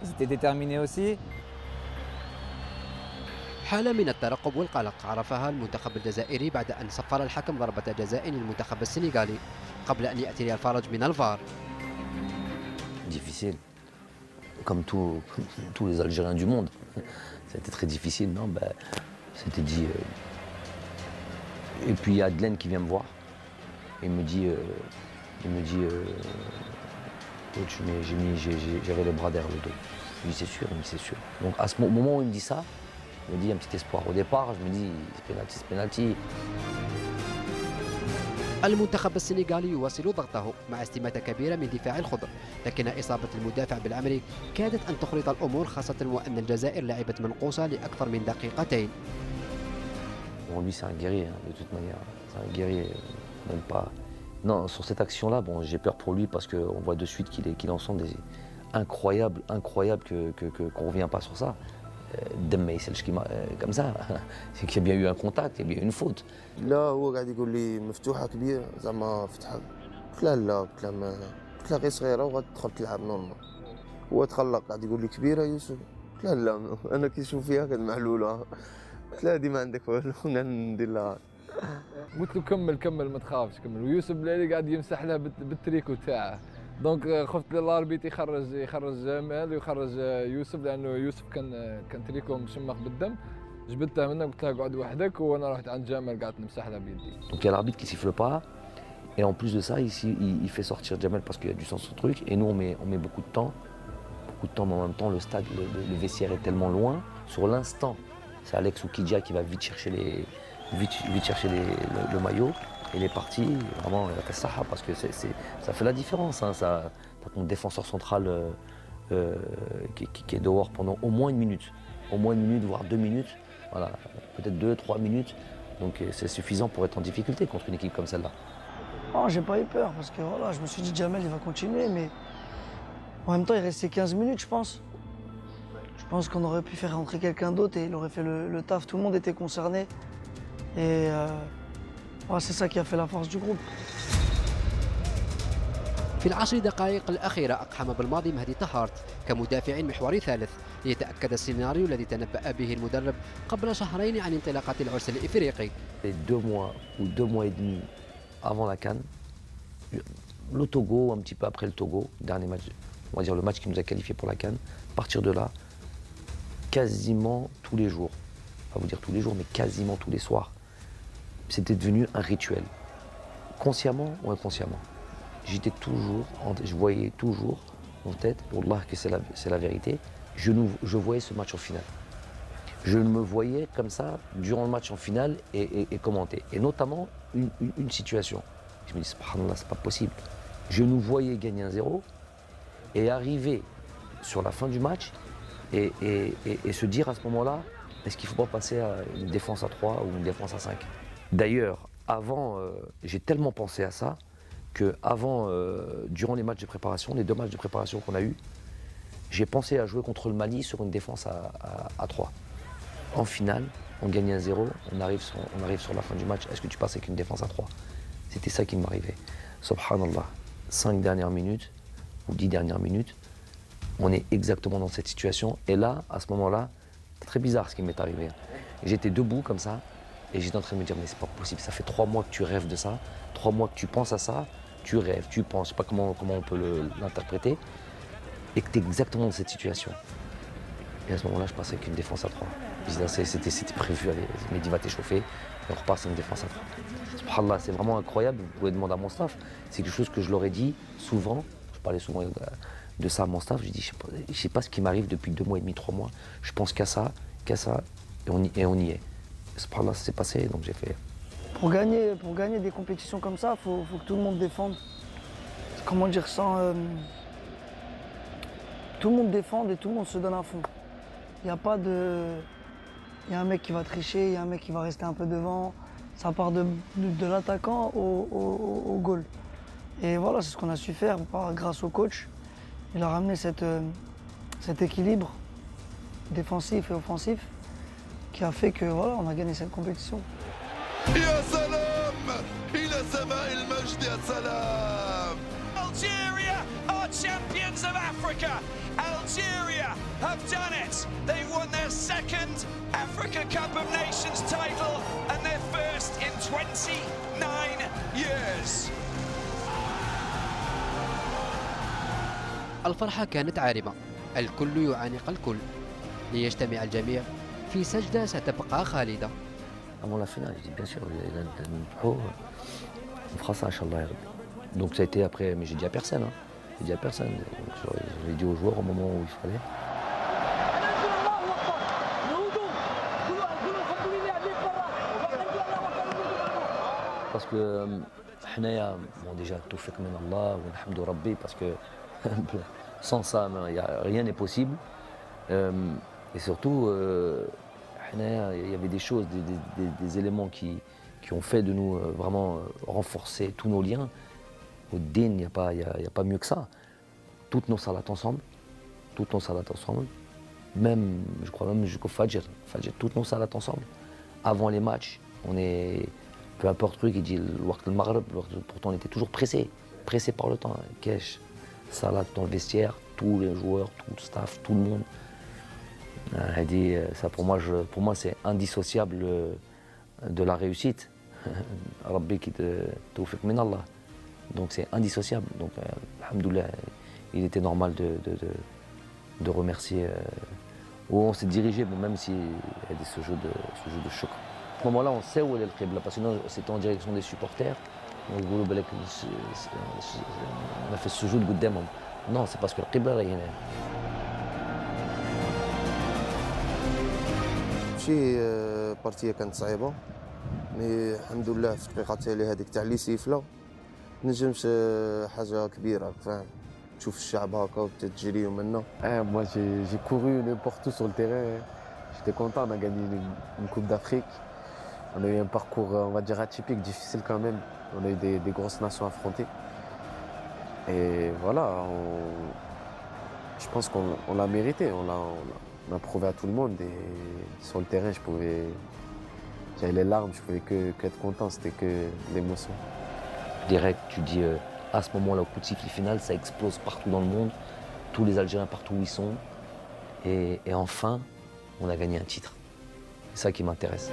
Ils étaient déterminés aussi. حالة من الترقب والقلق عرفها المنتخب الجزائري بعد أن صفر الحكم ضربة جزاء للمنتخب السنغالي قبل أن يأتي الفرج من الفار. Difficile, comme tous les Algériens du monde. C'était très difficile, non, c'était dit. Et puis il y a Glenn qui vient me voir et il me dit coach, mais j'avais les bras derrière le dos. Je lui dis c'est sûr, il me dit c'est sûr. Donc à ce moment où il me dit ça, je me dis un petit espoir. Au départ, je me dis c'est penalty. المنتخب السنغالي يواصل ضغطه مع استماتة كبيرة من دفاع الخضر، لكن إصابة المدافع بالعمري كادت أن تخرط الأمور، خاصة وأن الجزائر لعبت منقوصة لأكثر من دقيقتين. Bon, lui c'est un guerrier, hein, de toute manière. C'est un guerrier, même pas. Non, sur cette action-là, bon, j'ai peur pour lui parce qu'on voit de suite qu'il en sent des incroyables qu'on ne revient pas sur ça. دم يسالش كيما comme ça. C'est qu'il y a bien eu un contact, il y a bien eu une faute. لا هو قاعد يقول لي مفتوحه كبيره زعما فتحه، قلت له لا، قلت له غير صغيره وغتدخل تلعب نورمال. هو تخلق قاعد يقول لي كبيره يوسف، قلت له لا انا كي نشوف فيها كانت معلوله، قلت له هذه ما عندك والو ندير لها. قلت له كمل ما تخافش كمل، ويوسف بلالي قاعد يمسح لها بالتريكو تاعه. دونك خفت الاربيت يخرج جمال ويخرج يوسف، لانه يوسف كان تريكو مشمخ بالدم. جبتها منه قلت لها اقعد وحدك، وانا رحت عند جمال قعدت نمسح لها بيدي. Donc il y a l'arbitre qui siffle pas, et en plus de ça, ici, il fait sortir Jamel parce qu'il y a du sens au truc, et nous on met beaucoup de temps, mais en même temps le stade, le vestiaire est tellement loin. Sur l'instant, c'est Alex Oukidja qui va vite chercher le maillot. Il est parti, vraiment, il a fait ça parce que ça fait la différence. Hein, ça, t'as ton défenseur central qui est dehors pendant au moins une minute, voire 2 minutes, voilà, peut-être 2-3 minutes. Donc c'est suffisant pour être en difficulté contre une équipe comme celle-là. Oh, j'ai pas eu peur parce que voilà, je me suis dit Jamel il va continuer, mais en même temps il restait 15 minutes, je pense. Je pense qu'on aurait pu faire rentrer quelqu'un d'autre et il aurait fait le taf. Tout le monde était concerné et c'est ça qui a fait la force du groupe. في العشر دقائق الأخيرة أقحم بالماضي مهدي طهارت كمدافع محوري ثالث ليتأكد السيناريو الذي تنبأ به المدرب قبل شهرين عن انطلاقة العرس الإفريقي. 2 mois ou 2 mois et demi avant la CAN, le Togo, un petit peu après le Togo, dernier match, on va dire le match qui nous a qualifiés pour la CAN, à partir de là, quasiment tous les jours, pas vous dire tous les jours, mais quasiment tous les soirs, c'était devenu un rituel. Consciemment ou inconsciemment. J'étais toujours, je voyais toujours en tête, Wallah que c'est la vérité, je voyais ce match en finale. Je me voyais comme ça durant le match en finale et commenter. Et notamment une situation. Je me dis, subhanallah, c'est pas possible. Je nous voyais gagner 1-0 et arriver sur la fin du match et se dire à ce moment-là, est-ce qu'il ne faut pas passer à une défense à 3 ou une défense à 5? D'ailleurs, avant, j'ai tellement pensé à ça que durant les matchs de préparation, les 2 matchs de préparation qu'on a eus, j'ai pensé à jouer contre le Mali sur une défense à 3. En finale, on gagne 1-0, on arrive sur la fin du match, est-ce que tu passes avec une défense à 3? C'était ça qui m'arrivait. Subhanallah, 5 dernières minutes ou 10 dernières minutes, on est exactement dans cette situation. Et là, à ce moment-là, c'est très bizarre ce qui m'est arrivé. J'étais debout comme ça, et j'étais en train de me dire, mais c'est pas possible, ça fait 3 mois que tu rêves de ça, 3 mois que tu penses à ça, tu rêves, tu penses, je sais pas comment on peut l'interpréter, et que tu es exactement dans cette situation. Et à ce moment-là, je passais avec une défense à 3. C'était prévu, allez, Mehdi va t'échauffer, et on repasse à une défense à 3. Subhanallah, c'est vraiment incroyable, vous pouvez demander à mon staff, c'est quelque chose que je leur ai dit souvent, je parlais souvent de ça à mon staff, j'ai dit, je sais pas ce qui m'arrive depuis 2 mois et demi, 3 mois, je pense qu'à ça, et on y est. Subhanallah, ça s'est passé, donc j'ai fait. Pour gagner des compétitions comme ça, il faut que tout le monde défende. Comment dire ça tout le monde défende et tout le monde se donne à fond. Il n'y a pas de... Il y a un mec qui va tricher, il y a un mec qui va rester un peu devant. Ça part de l'attaquant au goal. Et voilà, c'est ce qu'on a su faire grâce au coach. Il a ramené cet équilibre défensif et offensif qui a fait que voilà, on a gagné cette compétition. يا سلام إلى سماء المجد يا سلام. Algeria are champions of Africa. Algeria have done it. They won their 2nd Africa Cup of Nations title and their first in 29 years. الفرحة كانت عارمة، الكل يعانق الكل، ليجتمع الجميع في سجدة ستبقى خالدة. Avant la finale, je dis bien sûr, on fera ça, Inch'Allah. Donc ça a été après, mais j'ai dit à personne. Hein. J'ai dit à personne. J'ai dit aux joueurs au moment où il fallait. Parce que, bon, déjà, tawfiq min Allah, wa alhamdu rabbi, parce que sans ça, rien n'est possible. Et surtout, il y avait des choses, des éléments qui ont fait de nous vraiment renforcer tous nos liens. Au din, il n'y a pas mieux que ça. Toutes nos salats ensemble, même, je crois même jusqu'au Fajr, toutes nos salats ensemble. Avant les matchs, on est, peu importe le truc, il dit le Waqt al-Maghrib, pourtant on était toujours pressé par le temps. Kesh, salat dans le vestiaire, tous les joueurs, tout le staff, tout le monde. Elle dit, ça pour moi c'est indissociable de la réussite. Rabbi qui te tawfiq min Allah. Donc c'est indissociable. Donc alhamdoulilah, il était normal de remercier où on s'est dirigé, bon, même s'il y a ce jeu de choc. À ce moment-là, on sait où est le qibla, parce que sinon c'était en direction des supporters. On a fait ce jeu de Goudem. Non, c'est parce que le qibla là, il y en a. ماشي بارتيه كانت صعيبه مي الحمد لله في الدقيقه اللي هذيك تاع لي سيفله نجمش حاجه كبيره فاهم تشوف الشعب هكا وتجري ومنا. Moi j'ai couru n'importe où sur le terrain. J'étais content, on a gagné une Coupe d'Afrique. On a eu un parcours, on va dire, atypique, difficile quand même. On a eu des grosses nations affrontées. Et voilà, je pense qu'on l'a mérité. On a prouvé à tout le monde. Et sur le terrain, j'avais les larmes, je pouvais que être content, c'était que l'émotion. Direct, tu dis à ce moment-là, au coup de sifflet final, ça explose partout dans le monde, tous les Algériens partout où ils sont. Et enfin, on a gagné un titre. C'est ça qui m'intéresse.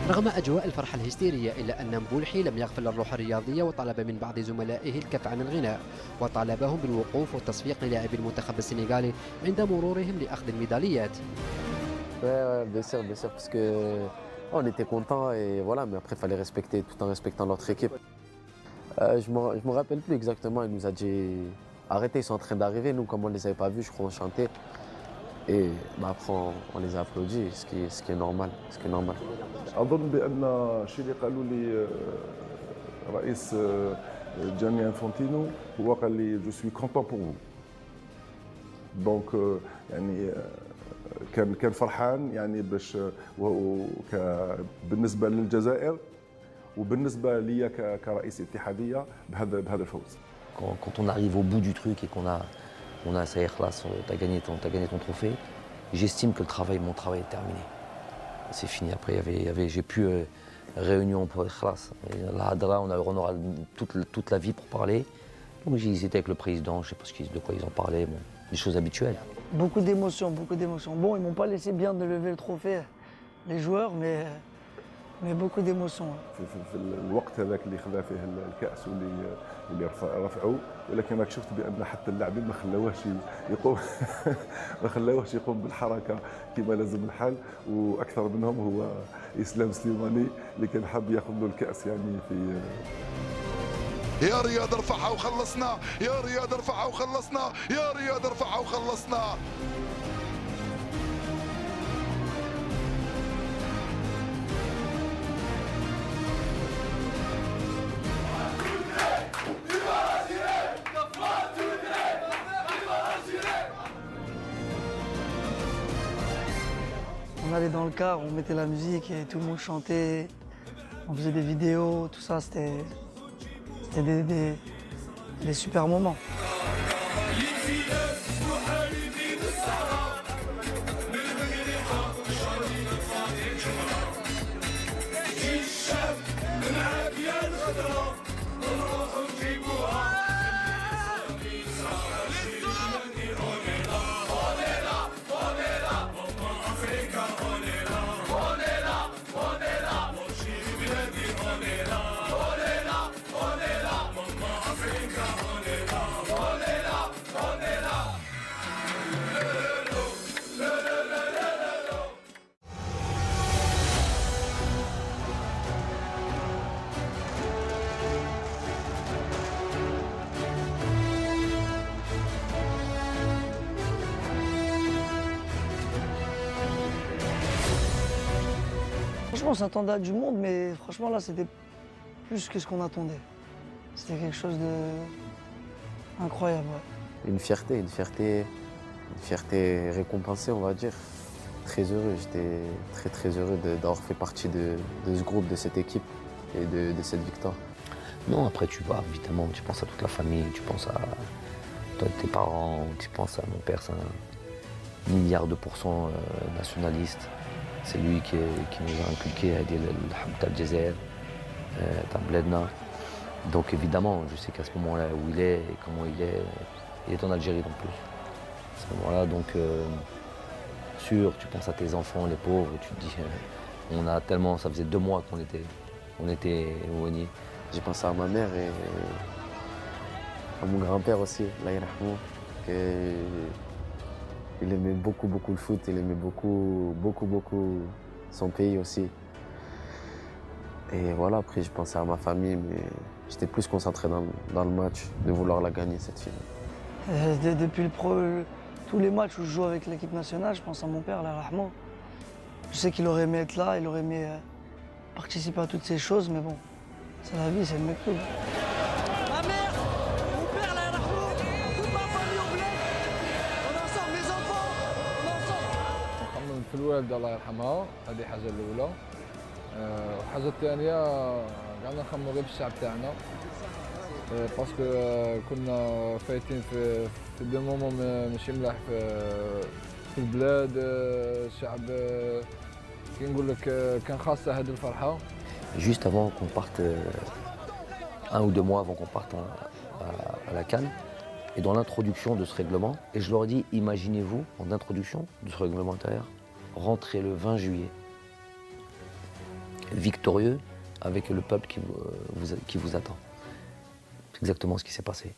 رغم أجواء الفرحة الهستيرية إلا أن مبولحي لم يغفل الروح الرياضية وطلب من بعض زملائه الكف عن الغناء وطالبهم بالوقوف والتصفيق للاعبي المنتخب السنغالي عند مرورهم لأخذ الميداليات. Ouais, bien sûr, parce que on était contents et voilà, mais après il fallait respecter tout en respectant notre équipe. Je me rappelle plus exactement, il nous a dit arrêtez, ils sont en train d'arriver, nous comme on les avait pas vus, je crois on chantait. Et après on les a applaudis, ce qui est normal. اظن بان الشيء اللي قالوا لي رئيس جاني انفونتينو هو قال لي جو سوي كونتون بور فو دونك يعني كان فرحان يعني باش بالنسبه للجزائر وبالنسبه ليا كرئيس اتحاديه بهذا الفوز. Quand on arrive au bout du truc et qu'on a ça y est, t'as gagné ton trophée, j'estime que mon travail est terminé. C'est fini. Après, j'ai plus réunion pour khlas. Là, on aura toute la vie pour parler. Donc ils étaient avec le président, je sais pas de quoi ils en parlaient, bon, des choses habituelles. Beaucoup d'émotions. Bon, ils m'ont pas laissé bien de lever le trophée, les joueurs, mais beaucoup d'émotions. في الوقت هذاك اللي خذا فيه الكأس واللي رفعوا، ولكن راك شفت بان حتى اللاعبين ما خلاوهش يقوم بالحركه كما لازم الحال، واكثر منهم هو اسلام سليماني اللي كان حاب ياخذ له الكأس يعني في يا رياض ارفعها وخلصنا، يا رياض ارفعها وخلصنا، يا رياض ارفعها وخلصنا. On allait dans le car, on mettait la musique et tout le monde chantait, on faisait des vidéos, tout ça, c'était des super moments. Franchement, on s'attendait à du monde, mais franchement, là, c'était plus que ce qu'on attendait. C'était quelque chose d'incroyable. Ouais. Une fierté récompensée, on va dire. Très heureux, j'étais très heureux d'avoir fait partie de ce groupe, de cette équipe et de cette victoire. Non, après tu vas, évidemment, tu penses à toute la famille, tu penses à tes parents, tu penses à mon père, c'est un milliard de % nationaliste. C'est lui qui nous a inculqué à dire le Habta al-Jazair, Tabledna. Donc évidemment, je sais qu'à ce moment-là où il est et comment il est en Algérie en plus. À ce moment-là, donc, sûr, tu penses à tes enfants, les pauvres, et tu te dis, on a tellement, ça faisait 2 mois qu'on était éloignés. J'ai pensé à ma mère et à mon grand-père aussi, Allah yarhamou, il aimait beaucoup le foot, il aimait beaucoup son pays aussi. Et voilà, après je pensais à ma famille, mais j'étais plus concentré dans le match, de vouloir la gagner cette finale. Depuis tous les matchs où je joue avec l'équipe nationale, je pense à mon père, Allah yarhamou. Je sais qu'il aurait aimé être là, il aurait aimé participer à toutes ces choses, mais bon, c'est la vie, c'est le mec. Ma mère, mon père, Allah yarhamou, toute ma famille au bled, on est ensemble, mes enfants, on est ensemble. نطمن في الوالده الله يرحمها، هذه حاجه الاولى. الحاجه الثانيه قعدنا نخمموا غير بالشعب تاعنا، باسكو كنا فايتين في دي مومون ماشي ملاح في البلاد. الشعب كي نقول لك كان خاصه هذه الفرحه. Juste avant qu'on parte 1 ou 2 mois avant qu'on parte à la CAN. Et dans l'introduction de ce règlement, et je leur ai dit, imaginez-vous, en introduction de ce règlement intérieur, rentrer le 20 juillet, victorieux, avec le peuple qui vous attend. C'est exactement ce qui s'est passé.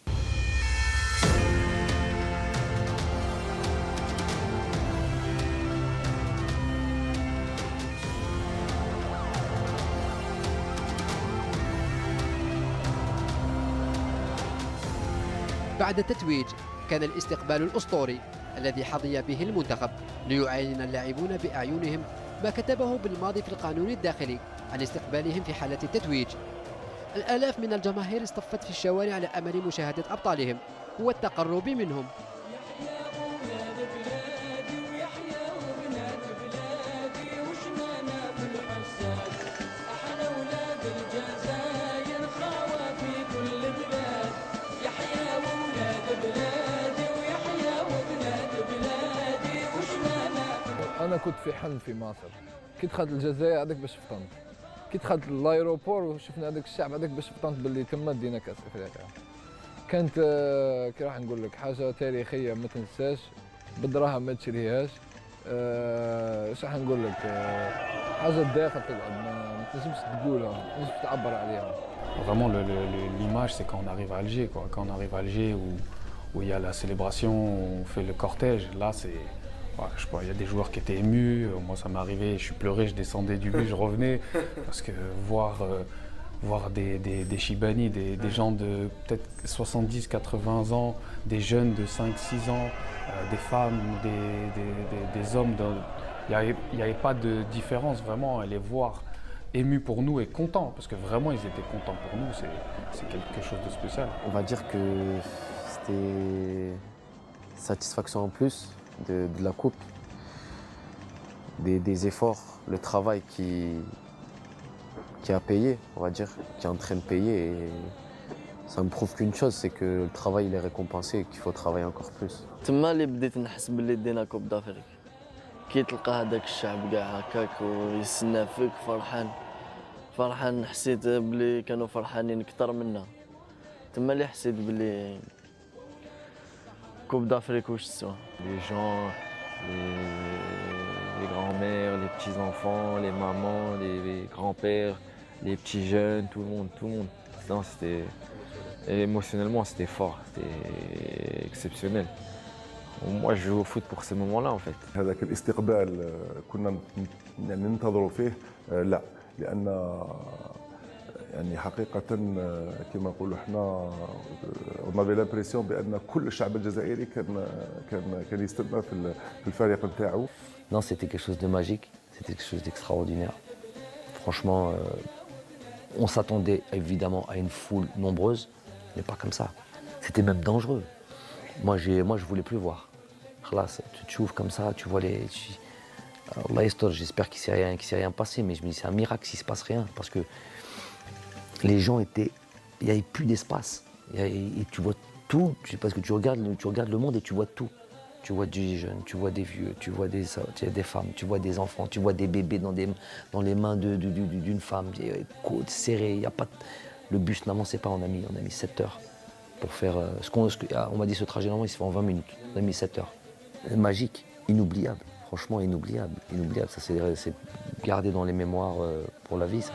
بعد التتويج كان الاستقبال الأسطوري الذي حظي به المنتخب ليعاين اللاعبون بأعينهم ما كتبه بالماضي في القانون الداخلي عن استقبالهم في حالة التتويج. الآلاف من الجماهير اصطفت في الشوارع على أمل مشاهدة أبطالهم والتقرب منهم. انا كنت في حلم في مصر، كي دخلت الجزائر هذاك باش فطنت، كي دخلت لايروبور وشفنا هذاك الشعب هذاك باش فطنت باللي تما دينا كاس افريقيا. كانت كي راح نقول لك حاجه تاريخيه ما تنساش، بالدراهم ما تشريهاش. اش راح نقول لك، حاجه الداخل تقعد ما تنجمش تقولها، ما تنجمش تعبر عليها. Vraiment, l'image, c'est quand on arrive à Alger, quoi. Quand on arrive à Alger où il y a la célébration, on fait le cortège. Là, c'est, je sais pas, il y a des joueurs qui étaient émus. Moi, ça m'est arrivé, je suis pleuré, je descendais du bus, je revenais parce que voir des Chibani, des gens de peut-être 70, 80 ans, des jeunes de 5, 6 ans, des femmes, des hommes, il n'y avait pas de différence vraiment à les voir émus pour nous et contents, parce que vraiment ils étaient contents pour nous, c'est quelque chose de spécial. On va dire que c'était satisfaction en plus de la coupe, des efforts, le travail qui a payé, on va dire, qui est en train de payer. Et ça me prouve qu'une chose, c'est que le travail il est récompensé et qu'il faut travailler encore plus. تما اللي بديت نحس باللي دينا كوب دافريك، كي تلقى هذاك الشعب كاع هكاك ويستنى فيك فرحان حسيت بلي كانوا فرحانين اكثر منا. تما اللي حسيت بلي كوب دافريك واش تسوى. Les gens, les grands-mères, les petits-enfants, les mamans, les grands-pères, les petits jeunes, tout le monde. Non, c'était, émotionnellement, c'était fort, c'était exceptionnel. Moi, je joue au foot pour ces moments-là, en fait. هذاك الاستقبال كنا يعني ننتظروا فيه لا، لأن يعني حقيقة كما نقولوا احنا on avait l'impression بأن كل الشعب الجزائري كان يستنى في الفريق نتاعو. Non, c'était quelque chose de magique, c'était quelque chose d'extraordinaire. Franchement, on s'attendait évidemment à une foule nombreuse, mais pas comme ça. C'était même dangereux. Moi, je voulais plus voir. Là, tu ouvres comme ça, tu vois les... Allah Estor, j'espère qu'il ne s'est rien passé, mais je me dis c'est un miracle s'il ne se passe rien, parce que les gens étaient... Il n'y avait plus d'espace. Et tu vois tout, parce que tu regardes le monde et tu vois tout. Tu vois des jeunes, tu vois des vieux, tu vois des femmes, tu vois des enfants, tu vois des bébés dans les mains d'une femme, côtes serrées, il y a pas... Le bus n'avançait pas, on a mis 7 heures pour faire... on m'a dit ce trajet, normalement, il se fait en 20 minutes. On a mis 7 heures. Magique, inoubliable. Franchement, inoubliable. Ça c'est gardé dans les mémoires pour la vie, ça.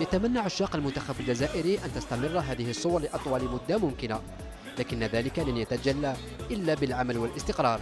يتمنى عشاق المنتخب الجزائري أن تستمر هذه الصور لأطول مدة ممكنة، لكن ذلك لن يتجلى إلا بالعمل والاستقرار.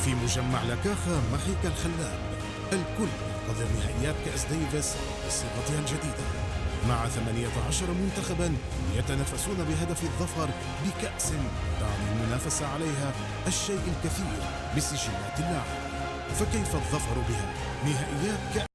في مجمع لاكاخا محيك الخلاب الكل ينتظر نهائيات كأس ديفيس بصيغتها الجديدة مع 18 منتخبا يتنافسون بهدف الظفر بكأس تعني المنافسة عليها الشيء الكثير بسجلات اللاعب. فكيف الظفر بها؟ نهائيات كأس